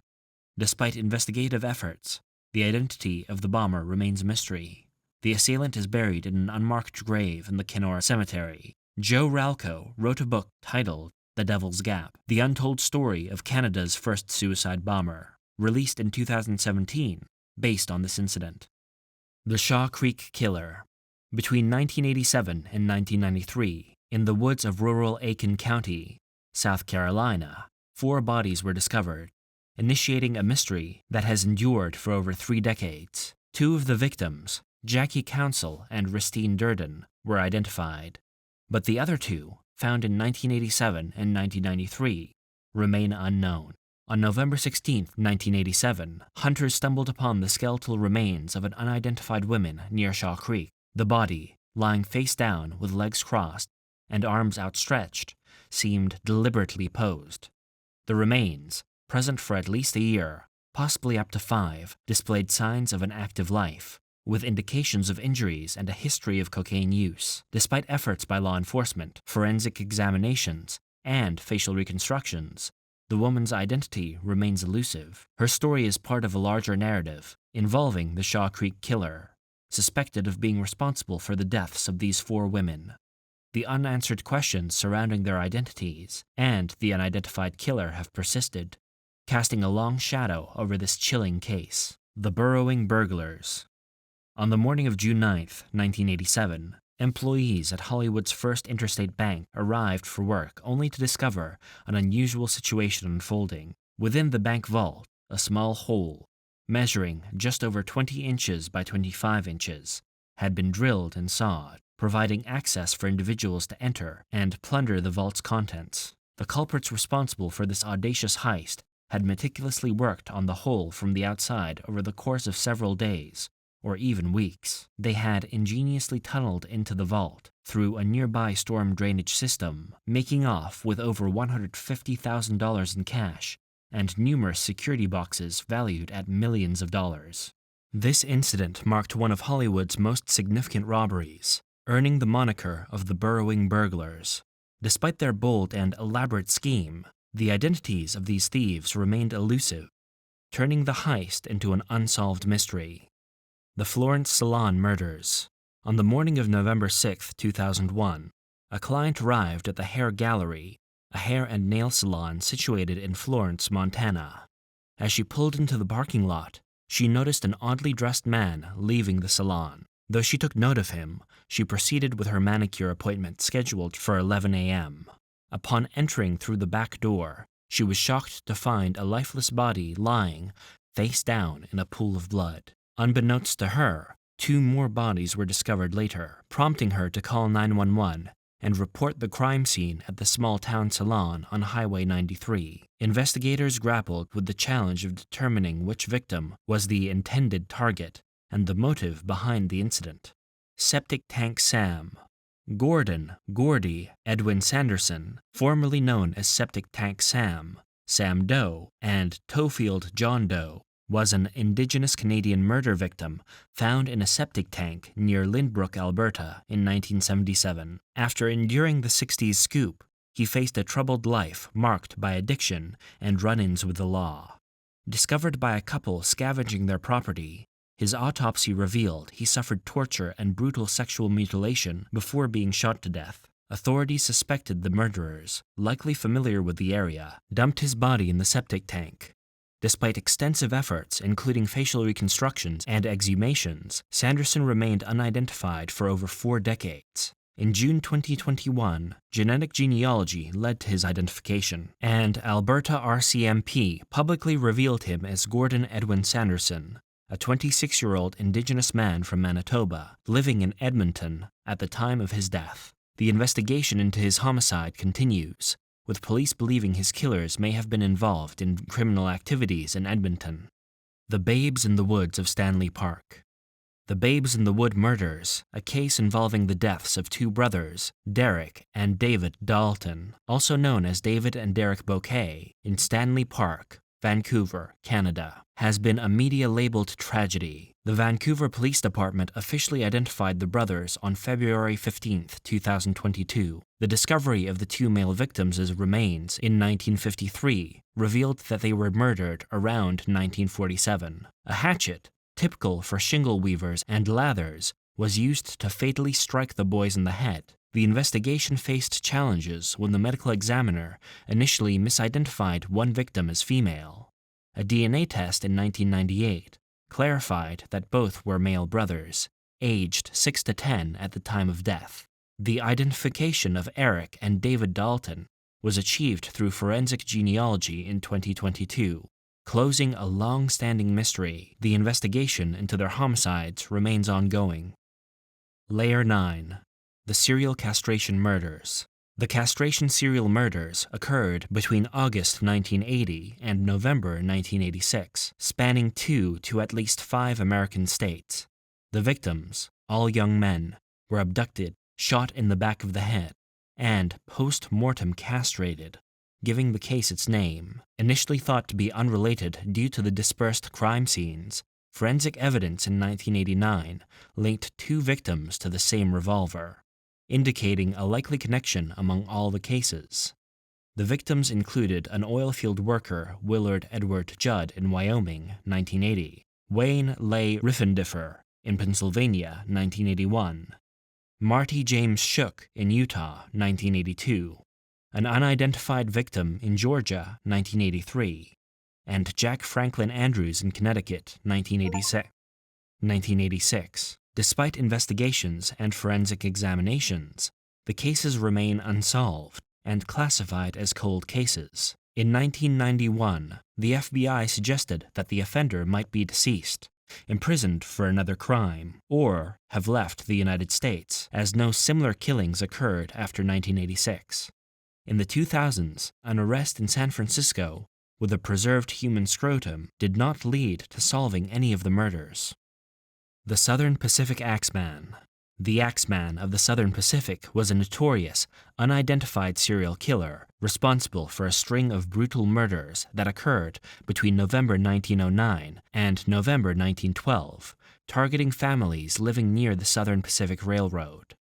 Despite investigative efforts, the identity of the bomber remains a mystery. The assailant is buried in an unmarked grave in the Kenora Cemetery. Joe Ralco wrote a book titled The Devil's Gap, The Untold Story of Canada's First Suicide Bomber, released in 2017, based on this incident. The Shaw Creek Killer. Between 1987 and 1993, in the woods of rural Aiken County, South Carolina, 4 bodies were discovered, initiating a mystery that has endured for over 3 decades. 2 of the victims, Jackie Council and Ristine Dardine, were identified, but the other 2, found in 1987 and 1993, remain unknown. On November 16, 1987, hunters stumbled upon the skeletal remains of an unidentified woman near Shaw Creek. The body, lying face down with legs crossed and arms outstretched, seemed deliberately posed. The remains, present for at least a year, possibly up to 5, displayed signs of an active life, with indications of injuries and a history of cocaine use. Despite efforts by law enforcement, forensic examinations, and facial reconstructions, the woman's identity remains elusive. Her story is part of a larger narrative involving the Shaw Creek Killer, suspected of being responsible for the deaths of these 4 women. The unanswered questions surrounding their identities and the unidentified killer have persisted, casting a long shadow over this chilling case. The burrowing burglars. On the morning of June 9, 1987, employees at Hollywood's First Interstate Bank arrived for work only to discover an unusual situation unfolding. Within the bank vault, a small hole, measuring just over 20 inches by 25 inches, had been drilled and sawed, providing access for individuals to enter and plunder the vault's contents. The culprits responsible for this audacious heist had meticulously worked on the hole from the outside over the course of several days, or even weeks. They had ingeniously tunneled into the vault through a nearby storm drainage system, making off with over $150,000 in cash and numerous security boxes valued at millions of dollars. This incident marked one of Hollywood's most significant robberies, earning the moniker of the burrowing burglars. Despite their bold and elaborate scheme, the identities of these thieves remained elusive, turning the heist into an unsolved mystery. The Florence Salon murders. On the morning of November 6, 2001, a client arrived at the Hair Gallery, a hair and nail salon situated in Florence, Montana. As she pulled into the parking lot, she noticed an oddly dressed man leaving the salon. Though she took note of him, she proceeded with her manicure appointment scheduled for 11 a.m. Upon entering through the back door, she was shocked to find a lifeless body lying face down in a pool of blood. Unbeknownst to her, 2 more bodies were discovered later, prompting her to call 911 and report the crime scene at the small-town salon on Highway 93. Investigators grappled with the challenge of determining which victim was the intended target and the motive behind the incident. Septic Tank Sam. Gordon Gordy Edwin Sanderson, formerly known as Septic Tank Sam, Sam Doe, and Toefield John Doe, was an Indigenous Canadian murder victim found in a septic tank near Lynbrook, Alberta in 1977. After enduring the 60s scoop, he faced a troubled life marked by addiction and run-ins with the law. Discovered by a couple scavenging their property, his autopsy revealed he suffered torture and brutal sexual mutilation before being shot to death. Authorities suspected the murderers, likely familiar with the area, dumped his body in the septic tank. Despite extensive efforts, including facial reconstructions and exhumations, Sanderson remained unidentified for over 4 decades. In June 2021, genetic genealogy led to his identification, and Alberta RCMP publicly revealed him as Gordon Edwin Sanderson, a 26-year-old Indigenous man from Manitoba, living in Edmonton at the time of his death. The investigation into his homicide continues, with police believing his killers may have been involved in criminal activities in Edmonton. The Babes in the Woods of Stanley Park. The Babes in the Wood murders, a case involving the deaths of 2 brothers, Derek and David Dalton, also known as David and Derek Bouquet, in Stanley Park, Vancouver, Canada, has been a media-labeled tragedy. The Vancouver Police Department officially identified the brothers on February 15, 2022. The discovery of the 2 male victims' remains in 1953 revealed that they were murdered around 1947. A hatchet, typical for shingle weavers and lathers, was used to fatally strike the boys in the head. The investigation faced challenges when the medical examiner initially misidentified one victim as female. A DNA test in 1998 clarified that both were male brothers, aged 6 to 10 at the time of death. The identification of Eric and David Dalton was achieved through forensic genealogy in 2022, closing a long-standing mystery. The investigation into their homicides remains ongoing. Layer 9. The Serial Castration Murders. The castration serial murders occurred between August 1980 and November 1986, spanning 2 to at least 5 American states. The victims, all young men, were abducted, shot in the back of the head, and post-mortem castrated, giving the case its name. Initially thought to be unrelated due to the dispersed crime scenes, forensic evidence in 1989 linked 2 victims to the same revolver, indicating a likely connection among all the cases. The victims included an oilfield worker, Willard Edward Judd in Wyoming, 1980, Wayne Leigh Riffendiffer in Pennsylvania, 1981, Marty James Shook in Utah, 1982, an unidentified victim in Georgia, 1983, and Jack Franklin Andrews in Connecticut, 1986. Despite investigations and forensic examinations, the cases remain unsolved and classified as cold cases. In 1991, the FBI suggested that the offender might be deceased, imprisoned for another crime, or have left the United States, as no similar killings occurred after 1986. In the 2000s, an arrest in San Francisco with a preserved human scrotum did not lead to solving any of the murders. The Southern Pacific Axeman. The Axeman of the Southern Pacific was a notorious, unidentified serial killer responsible for a string of brutal murders that occurred between November 1909 and November 1912, targeting families living near the Southern Pacific Railroad.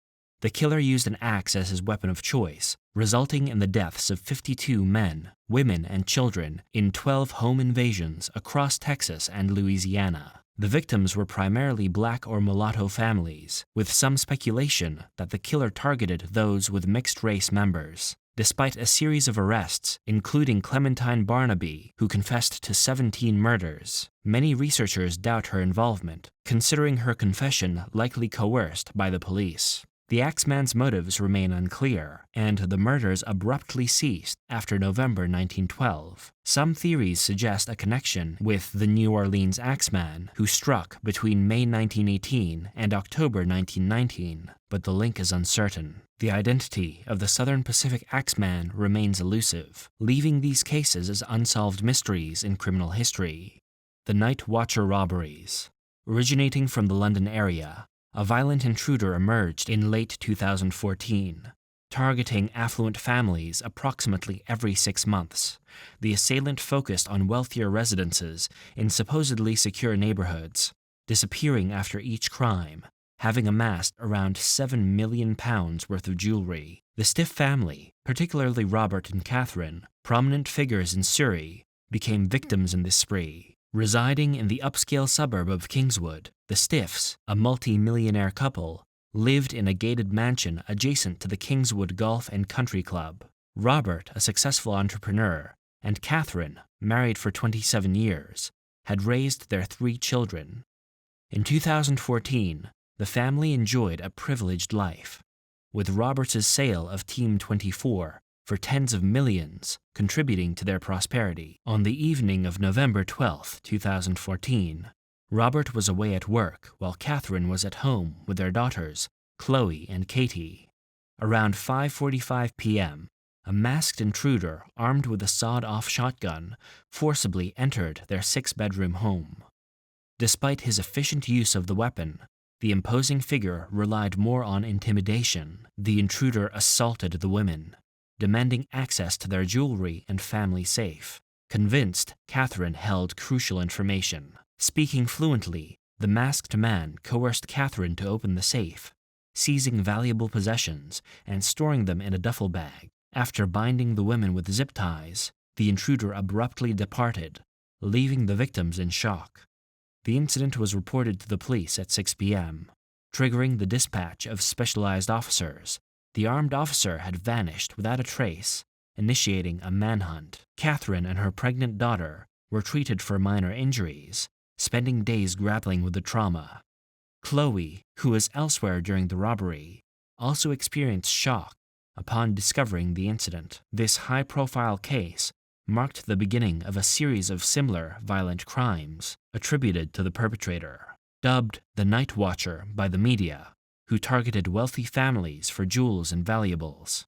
The killer used an axe as his weapon of choice, resulting in the deaths of 52 men, women, and children in 12 home invasions across Texas and Louisiana. The victims were primarily black or mulatto families, with some speculation that the killer targeted those with mixed-race members. Despite a series of arrests, including Clementine Barnaby, who confessed to 17 murders, many researchers doubt her involvement, considering her confession likely coerced by the police. The Axeman's motives remain unclear, and the murders abruptly ceased after November 1912. Some theories suggest a connection with the New Orleans Axeman, who struck between May 1918 and October 1919, but the link is uncertain. The identity of the Southern Pacific Axeman remains elusive, leaving these cases as unsolved mysteries in criminal history. The Night Watcher robberies. Originating from the London area, a violent intruder emerged in late 2014, targeting affluent families approximately every 6 months. The assailant focused on wealthier residences in supposedly secure neighborhoods, disappearing after each crime, having amassed around £7 million worth of jewelry. The Stiff family, particularly Robert and Catherine, prominent figures in Surrey, became victims in this spree. Residing in the upscale suburb of Kingswood, the Stiffs, a multi-millionaire couple, lived in a gated mansion adjacent to the Kingswood Golf and Country Club. Robert, a successful entrepreneur, and Catherine, married for 27 years, had raised their 3 children. In 2014, the family enjoyed a privileged life, with Robert's sale of Team 24 for tens of millions, contributing to their prosperity. On the evening of November 12, 2014, Robert was away at work while Catherine was at home with their daughters, Chloe and Katie. Around 5:45 p.m., a masked intruder armed with a sawed-off shotgun forcibly entered their 6-bedroom home. Despite his efficient use of the weapon, the imposing figure relied more on intimidation. The intruder assaulted the women, demanding access to their jewelry and family safe. Convinced Catherine held crucial information. Speaking fluently, the masked man coerced Catherine to open the safe, seizing valuable possessions and storing them in a duffel bag. After binding the women with zip ties, the intruder abruptly departed, leaving the victims in shock. The incident was reported to the police at 6 p.m., triggering the dispatch of specialized officers. The armed officer had vanished without a trace, initiating a manhunt. Catherine and her pregnant daughter were treated for minor injuries, spending days grappling with the trauma. Chloe, who was elsewhere during the robbery, also experienced shock upon discovering the incident. This high-profile case marked the beginning of a series of similar violent crimes attributed to the perpetrator. Dubbed the Night Watcher by the media, who targeted wealthy families for jewels and valuables.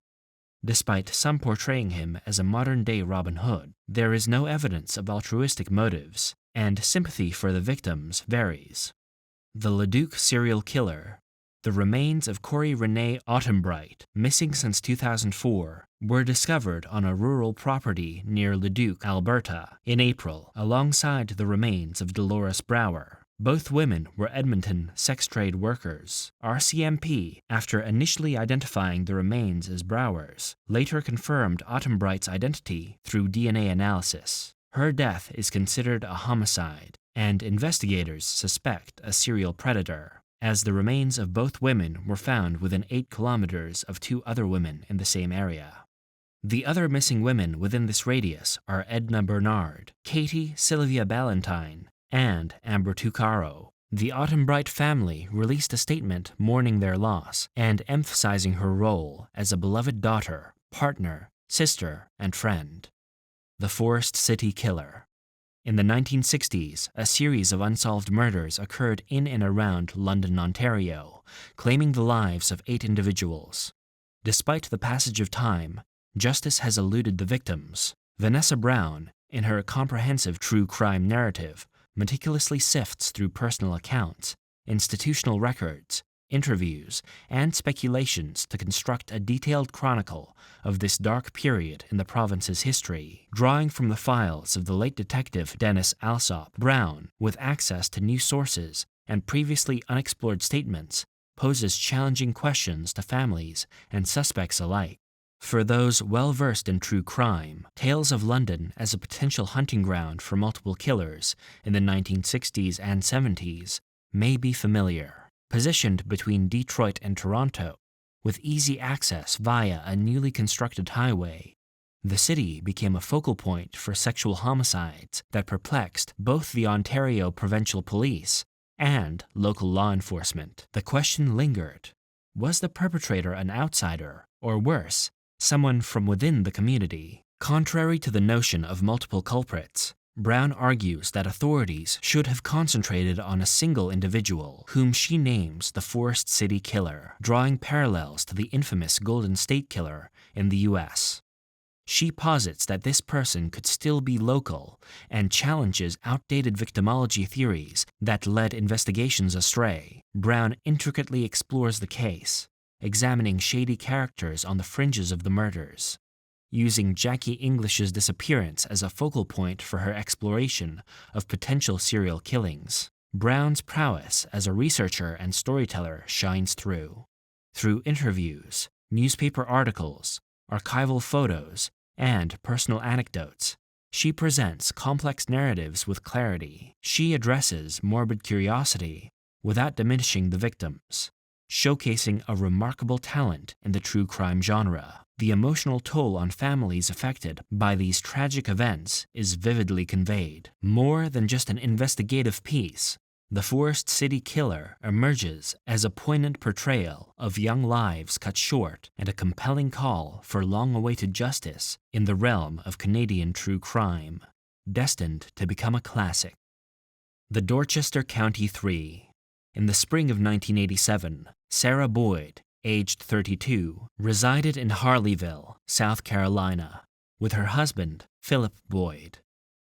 Despite some portraying him as a modern-day Robin Hood, there is no evidence of altruistic motives, and sympathy for the victims varies. The Leduc serial killer. The remains of Corey Renee Autumnbright, missing since 2004, were discovered on a rural property near Leduc, Alberta, in April, alongside the remains of Dolores Brower. Both women were Edmonton sex trade workers. RCMP, after initially identifying the remains as Brower's, later confirmed Autumnbright's identity through DNA analysis. Her death is considered a homicide, and investigators suspect a serial predator. as the remains of both women were found within 8 kilometers of 2 other women in the same area. The other missing women within this radius are Edna Bernard, Katie Sylvia Ballantyne, and Amber Tuccaro. The Autumn Bright family released a statement mourning their loss and emphasizing her role as a beloved daughter, partner, sister, and friend. The Forest City Killer. In the 1960s, a series of unsolved murders occurred in and around London, Ontario, claiming the lives of 8 individuals. Despite the passage of time, justice has eluded the victims. Vanessa Brown, in her comprehensive true crime narrative, meticulously sifts through personal accounts, institutional records, interviews, and speculations to construct a detailed chronicle of this dark period in the province's history, drawing from the files of the late detective Dennis Alsop. Brown, with access to new sources and previously unexplored statements, poses challenging questions to families and suspects alike. For those well-versed in true crime, tales of London as a potential hunting ground for multiple killers in the 1960s and 70s may be familiar. Positioned between Detroit and Toronto, with easy access via a newly constructed highway, the city became a focal point for sexual homicides that perplexed both the Ontario Provincial Police and local law enforcement. The question lingered: was the perpetrator an outsider, or worse, someone from within the community? Contrary to the notion of multiple culprits, Brown argues that authorities should have concentrated on a single individual, whom she names the Forest City Killer, drawing parallels to the infamous Golden State Killer in the U.S. She posits that this person could still be local and challenges outdated victimology theories that led investigations astray. Brown intricately explores the case, examining shady characters on the fringes of the murders. Using Jackie English's disappearance as a focal point for her exploration of potential serial killings, Brown's prowess as a researcher and storyteller shines through. Through interviews, newspaper articles, archival photos, and personal anecdotes, she presents complex narratives with clarity. She addresses morbid curiosity without diminishing the victims, showcasing a remarkable talent in the true crime genre. The emotional toll on families affected by these tragic events is vividly conveyed. More than just an investigative piece, The Forest City Killer emerges as a poignant portrayal of young lives cut short and a compelling call for long-awaited justice in the realm of Canadian true crime, destined to become a classic. The Dorchester County Three. In the spring of 1987, Sarah Boyd, aged 32, resided in Harleyville, South Carolina, with her husband, Philip Boyd,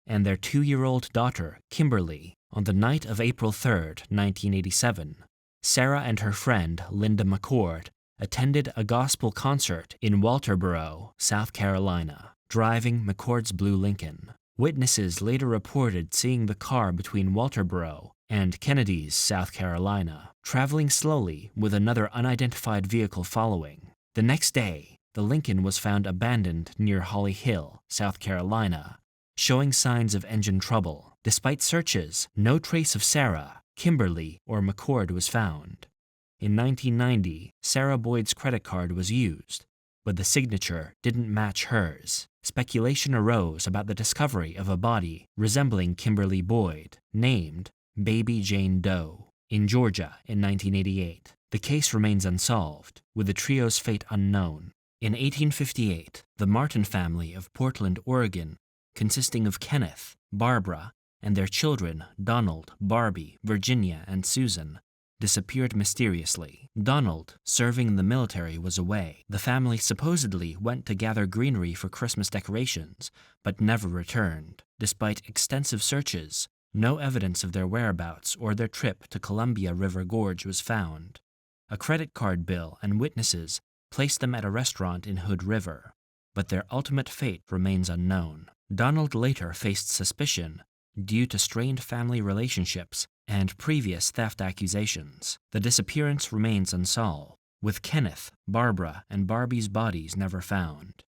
and their 2-year-old daughter, Kimberly. On the night of April 3, 1987, Sarah and her friend, Linda McCord, attended a gospel concert in Walterboro, South Carolina, driving McCord's blue Lincoln. Witnesses later reported seeing the car between Walterboro and Kennedy's, South Carolina, traveling slowly with another unidentified vehicle following. The next day, the Lincoln was found abandoned near Holly Hill, South Carolina, showing signs of engine trouble. Despite searches, no trace of Sarah, Kimberly, or McCord was found. In 1990, Sarah Boyd's credit card was used, but the signature didn't match hers. Speculation arose about the discovery of a body resembling Kimberly Boyd, named Baby Jane Doe, in Georgia in 1988. The case remains unsolved, with the trio's fate unknown. In 1858, the Martin family of Portland, Oregon, consisting of Kenneth, Barbara, and their children Donald, Barbie, Virginia, and Susan, disappeared mysteriously. Donald, serving in the military, was away. The family supposedly went to gather greenery for Christmas decorations, but never returned. Despite extensive searches, no evidence of their whereabouts or their trip to Columbia River Gorge was found. A credit card bill and witnesses placed them at a restaurant in Hood River, but their ultimate fate remains unknown. Donald later faced suspicion due to strained family relationships and previous theft accusations. The disappearance remains unsolved, with Kenneth, Barbara, and Barbie's bodies never found.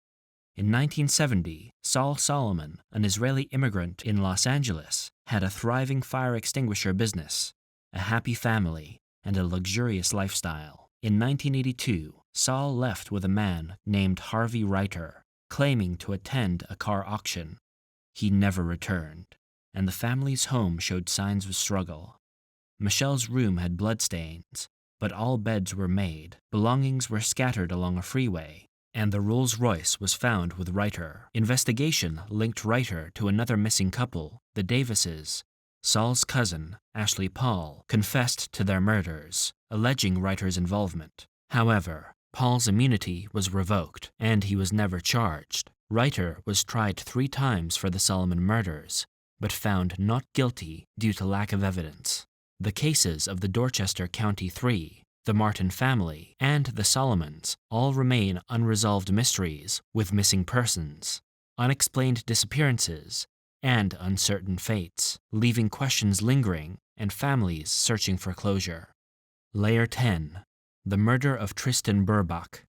In 1970, Saul Solomon, an Israeli immigrant in Los Angeles, had a thriving fire extinguisher business, a happy family, and a luxurious lifestyle. In 1982, Saul left with a man named Harvey Reiter, claiming to attend a car auction. He never returned, and the family's home showed signs of struggle. Michelle's room had bloodstains, but all beds were made, belongings were scattered along a freeway, and the Rolls-Royce was found with Reiter. Investigation linked Reiter to another missing couple, the Davises. Saul's cousin, Ashley Paul, confessed to their murders, alleging Reiter's involvement. However, Paul's immunity was revoked, and he was never charged. Reiter was tried 3 times for the Solomon murders, but found not guilty due to lack of evidence. The cases of the Dorchester County Three, the Martin family, and the Solomons all remain unresolved mysteries with missing persons, unexplained disappearances, and uncertain fates, leaving questions lingering and families searching for closure. Layer 10. The Murder of Tristan Brübach.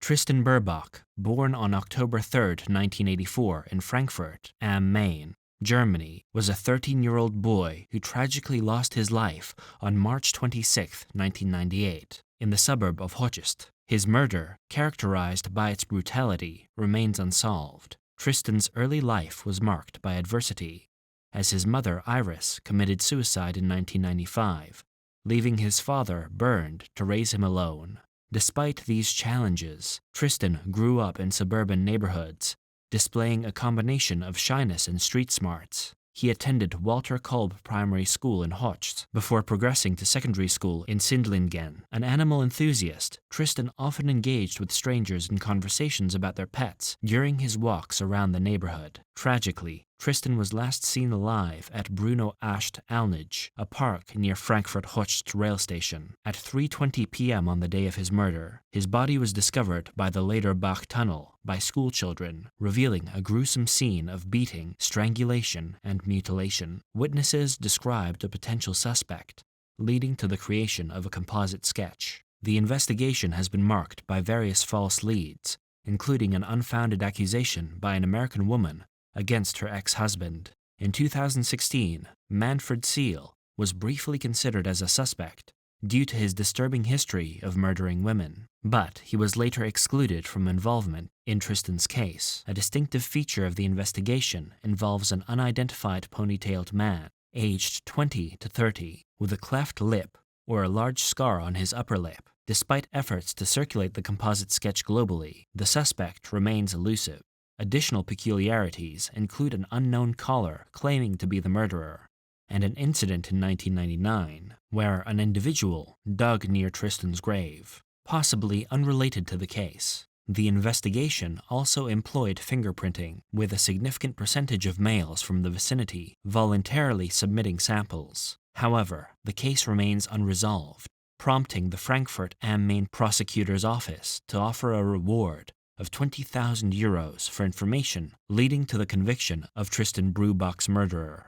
Tristan Brübach, born on October 3, 1984 in Frankfurt am Main, Germany, was a 13-year-old boy who tragically lost his life on March 26, 1998, in the suburb of Hochst. His murder, characterized by its brutality, remains unsolved. Tristan's early life was marked by adversity, as his mother, Iris, committed suicide in 1995, leaving his father, Bernd, to raise him alone. Despite these challenges, Tristan grew up in suburban neighborhoods, displaying a combination of shyness and street smarts. He attended Walter Kolb Primary School in Hochst before progressing to secondary school in Sindlingen. An animal enthusiast, Tristan often engaged with strangers in conversations about their pets during his walks around the neighborhood. Tragically, Tristan was last seen alive at Bruno Acht Alnage, a park near Frankfurt Hochst rail station, at 3:20 p.m. on the day of his murder. His body was discovered by the Lederbach Tunnel by schoolchildren, revealing a gruesome scene of beating, strangulation, and mutilation. Witnesses described a potential suspect, leading to the creation of a composite sketch. The investigation has been marked by various false leads, including an unfounded accusation by an American woman against her ex-husband. In 2016, Manfred Seal was briefly considered as a suspect due to his disturbing history of murdering women, but he was later excluded from involvement in Tristan's case. A distinctive feature of the investigation involves an unidentified ponytailed man, aged 20 to 30, with a cleft lip or a large scar on his upper lip. Despite efforts to circulate the composite sketch globally, the suspect remains elusive. Additional peculiarities include an unknown caller claiming to be the murderer, and an incident in 1999 where an individual dug near Tristan's grave, possibly unrelated to the case. The investigation also employed fingerprinting, with a significant percentage of males from the vicinity voluntarily submitting samples. However, the case remains unresolved, prompting the Frankfurt am Main prosecutor's office to offer a reward of 20,000 euros for information leading to the conviction of Tristan Brübach's murderer.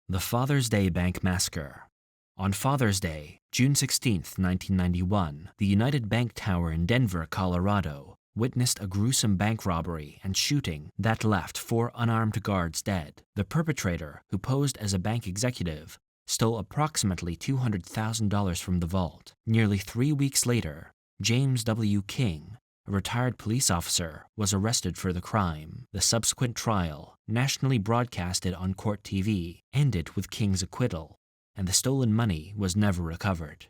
The Father's Day Bank Massacre. On Father's Day, June 16, 1991, the United Bank Tower in Denver, Colorado, witnessed a gruesome bank robbery and shooting that left 4 unarmed guards dead. The perpetrator, who posed as a bank executive, stole approximately $200,000 from the vault. Nearly 3 weeks later, James W. King, a retired police officer, was arrested for the crime. The subsequent trial, nationally broadcasted on court TV, ended with King's acquittal, and the stolen money was never recovered,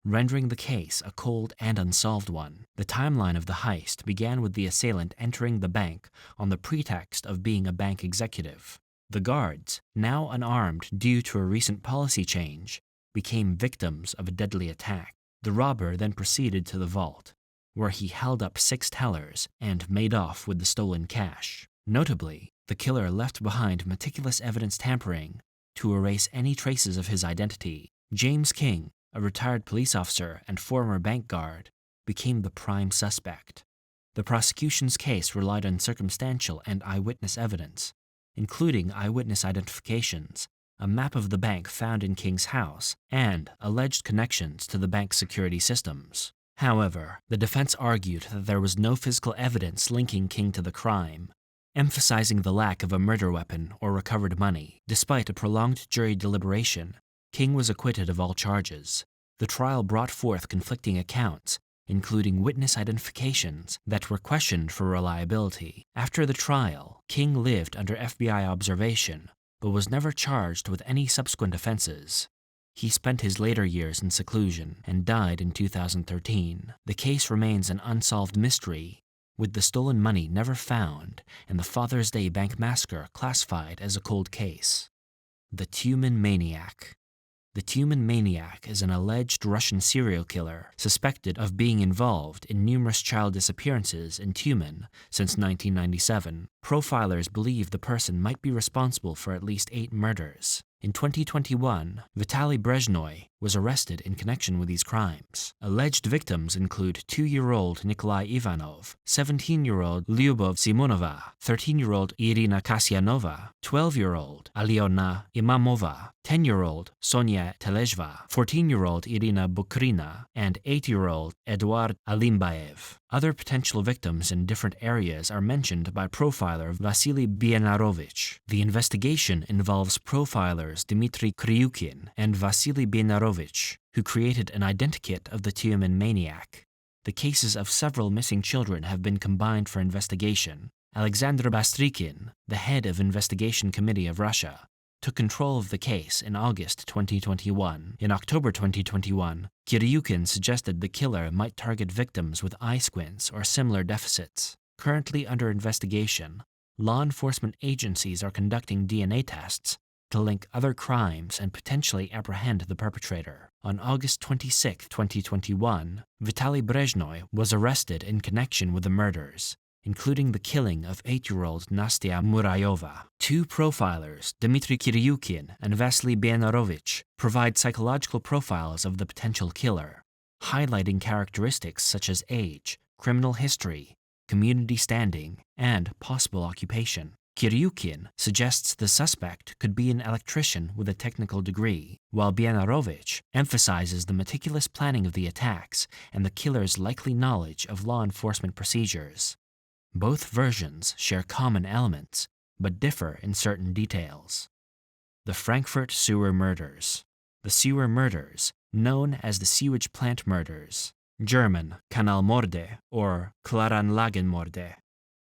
rendering the case a cold and unsolved one. The timeline of the heist began with the assailant entering the bank on the pretext of being a bank executive. The guards, now unarmed due to a recent policy change, became victims of a deadly attack. The robber then proceeded to the vault, where he held up 6 tellers and made off with the stolen cash. Notably, the killer left behind meticulous evidence tampering to erase any traces of his identity. James King, a retired police officer and former bank guard, became the prime suspect. The prosecution's case relied on circumstantial and eyewitness evidence, including eyewitness identifications, a map of the bank found in King's house, and alleged connections to the bank's security systems. However, the defense argued that there was no physical evidence linking King to the crime, emphasizing the lack of a murder weapon or recovered money. Despite a prolonged jury deliberation, King was acquitted of all charges. The trial brought forth conflicting accounts, including witness identifications that were questioned for reliability. After the trial, King lived under FBI observation, but was never charged with any subsequent offenses. He spent his later years in seclusion and died in 2013. The case remains an unsolved mystery, with the stolen money never found and the Father's Day Bank massacre classified as a cold case. The Tumen Maniac. The Tumen Maniac is an alleged Russian serial killer suspected of being involved in numerous child disappearances in Tumen since 1997. Profilers believe the person might be responsible for at least 8 murders. In 2021, Vitaly Brezhnoy was arrested in connection with these crimes. Alleged victims include 2-year-old Nikolai Ivanov, 17-year-old Lyubov Simonova, 13-year-old Irina Kasyanova, 12-year-old Alyona Imamova, 10-year-old Sonia Telezhva, 14-year-old Irina Bukrina, and 8-year-old Eduard Alimbaev. Other potential victims in different areas are mentioned by profiler Vasily Benarovich. The investigation involves profilers Dmitry Kryukin and Vasily Benarovich, who created an identikit of the Tumen Maniac. The cases of several missing children have been combined for investigation. Alexander Bastrykin, the head of Investigation Committee of Russia, took control of the case in August 2021. In October 2021, Kryukin suggested the killer might target victims with eye squints or similar deficits. Currently under investigation, law enforcement agencies are conducting DNA tests to link other crimes and potentially apprehend the perpetrator. On August 26, 2021, Vitaly Brezhnoy was arrested in connection with the murders, including the killing of 8-year-old Nastya Murayova. 2 profilers, Dmitry Kryukin and Vasily Benarovich, provide psychological profiles of the potential killer, highlighting characteristics such as age, criminal history, community standing, and possible occupation. Kryukin suggests the suspect could be an electrician with a technical degree, while Benarovich emphasizes the meticulous planning of the attacks and the killer's likely knowledge of law enforcement procedures. Both versions share common elements, but differ in certain details. The Frankfurt Sewer Murders. The sewer murders, known as the sewage plant murders, German Kanalmorde or Klaranlagenmorde,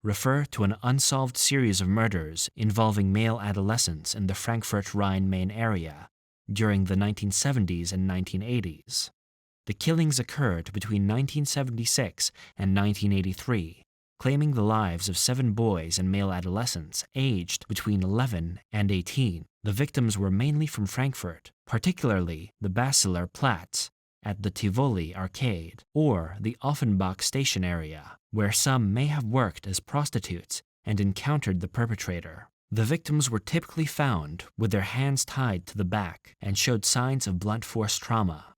refer to an unsolved series of murders involving male adolescents in the Frankfurt-Rhine-Main area during the 1970s and 1980s. The killings occurred between 1976 and 1983, claiming the lives of 7 boys and male adolescents aged between 11 and 18. The victims were mainly from Frankfurt, particularly the Basiler Platz at the Tivoli Arcade or the Offenbach station area, where some may have worked as prostitutes and encountered the perpetrator. The victims were typically found with their hands tied to the back and showed signs of blunt force trauma.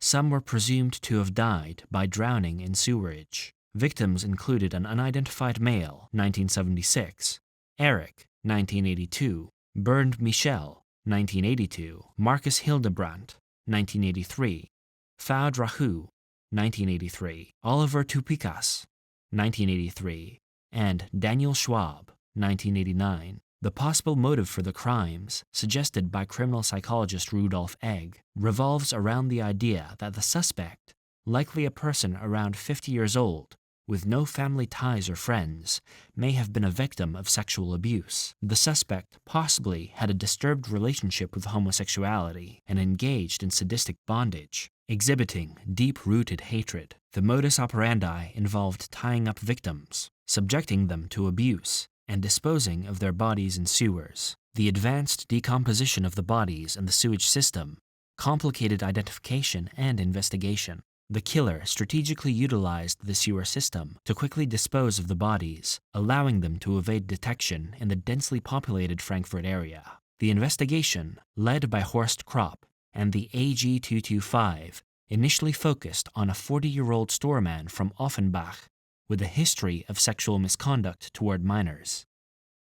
Some were presumed to have died by drowning in sewerage. Victims included an unidentified male, 1976, Eric, 1982, Bernd Michel, 1982, Marcus Hildebrandt, 1983, Faud Rahu, 1983, Oliver Tupikas, 1983, and Daniel Schwab, 1989. The possible motive for the crimes, suggested by criminal psychologist Rudolf Egg, revolves around the idea that the suspect, likely a person around 50 years old, with no family ties or friends, may have been a victim of sexual abuse. The suspect possibly had a disturbed relationship with homosexuality and engaged in sadistic bondage, exhibiting deep-rooted hatred. The modus operandi involved tying up victims, subjecting them to abuse, and disposing of their bodies in sewers. The advanced decomposition of the bodies in the sewage system complicated identification and investigation. The killer strategically utilized the sewer system to quickly dispose of the bodies, allowing them to evade detection in the densely populated Frankfurt area. The investigation, led by Horst Kropp and the AG 225, initially focused on a 40-year-old storeman from Offenbach with a history of sexual misconduct toward minors.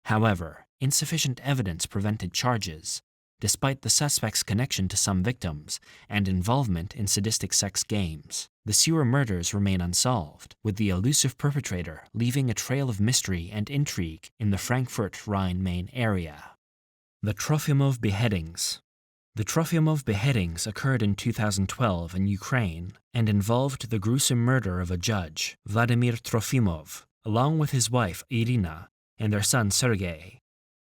However, insufficient evidence prevented charges, despite the suspect's connection to some victims and involvement in sadistic sex games. The sewer murders remain unsolved, with the elusive perpetrator leaving a trail of mystery and intrigue in the Frankfurt-Rhine-Main area. The Trofimov beheadings. The Trofimov beheadings occurred in 2012 in Ukraine and involved the gruesome murder of a judge, Vladimir Trofimov, along with his wife Irina and their son Sergei,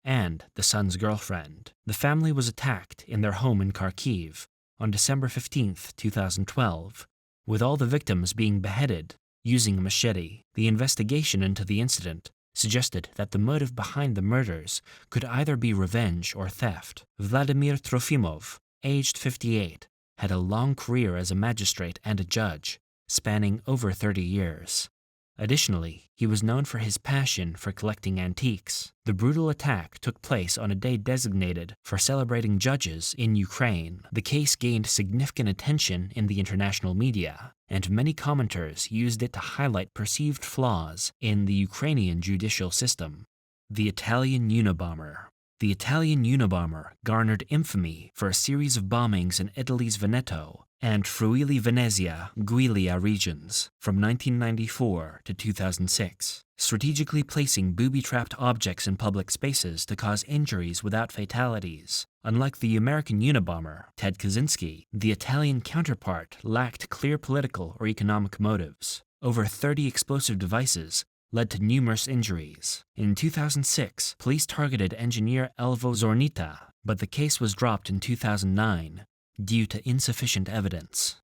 and the son's girlfriend. The family was attacked in their home in Kharkiv on December 15, 2012, with all the victims being beheaded using a machete. The investigation into the incident suggested that the motive behind the murders could either be revenge or theft. Vladimir Trofimov, aged 58, had a long career as a magistrate and a judge, spanning over 30 years. Additionally, he was known for his passion for collecting antiques. The brutal attack took place on a day designated for celebrating judges in Ukraine. The case gained significant attention in the international media, and many commenters used it to highlight perceived flaws in the Ukrainian judicial system. The Italian Unabomber. The Italian Unabomber garnered infamy for a series of bombings in Italy's Veneto and Friuli Venezia Giulia regions from 1994 to 2006, strategically placing booby-trapped objects in public spaces to cause injuries without fatalities. Unlike the American Unabomber, Ted Kaczynski, the Italian counterpart lacked clear political or economic motives. Over 30 explosive devices led to numerous injuries. In 2006, police targeted engineer Elvo Zornita, but the case was dropped in 2009 due to insufficient evidence.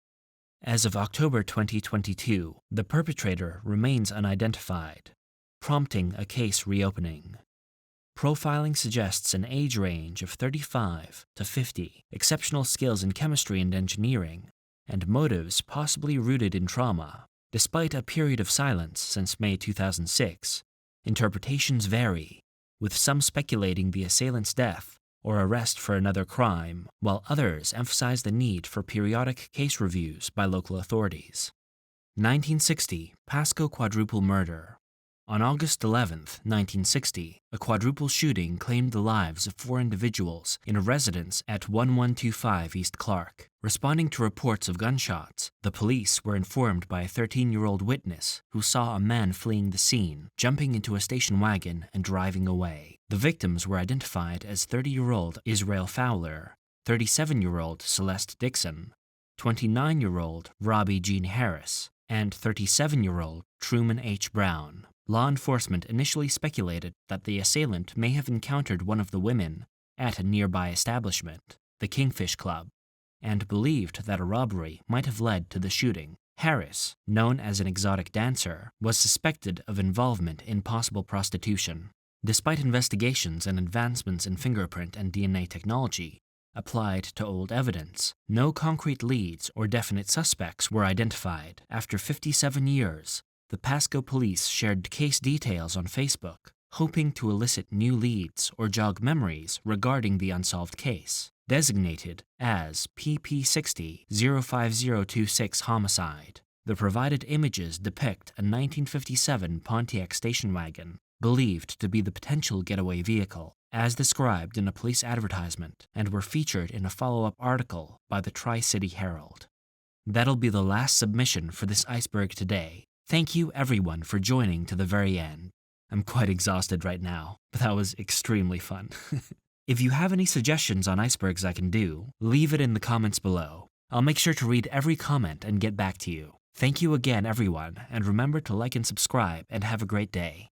As of October 2022, the perpetrator remains unidentified, prompting a case reopening. Profiling suggests an age range of 35 to 50, exceptional skills in chemistry and engineering, and motives possibly rooted in trauma. Despite a period of silence since May 2006, interpretations vary, with some speculating the assailant's death or arrest for another crime, while others emphasize the need for periodic case reviews by local authorities. 1960 Pasco Quadruple Murder. On August 11, 1960, a quadruple shooting claimed the lives of 4 individuals in a residence at 1125 East Clark. Responding to reports of gunshots, the police were informed by a 13-year-old witness who saw a man fleeing the scene, jumping into a station wagon and driving away. The victims were identified as 30-year-old Israel Fowler, 37-year-old Celeste Dixon, 29-year-old Robbie Jean Harris, and 37-year-old Truman H. Brown. Law enforcement initially speculated that the assailant may have encountered one of the women at a nearby establishment, the Kingfish Club, and believed that a robbery might have led to the shooting. Harris, known as an exotic dancer, was suspected of involvement in possible prostitution. Despite investigations and advancements in fingerprint and DNA technology applied to old evidence, no concrete leads or definite suspects were identified. After 57 years, the Pasco police shared case details on Facebook, hoping to elicit new leads or jog memories regarding the unsolved case. Designated as PP60-05026 homicide, the provided images depict a 1957 Pontiac station wagon, believed to be the potential getaway vehicle, as described in a police advertisement, and were featured in a follow-up article by the Tri-City Herald. That'll be the last submission for this iceberg today. Thank you everyone for joining to the very end. I'm quite exhausted right now, but that was extremely fun. If you have any suggestions on icebergs I can do, leave it in the comments below. I'll make sure to read every comment and get back to you. Thank you again everyone, and remember to like and subscribe, and have a great day.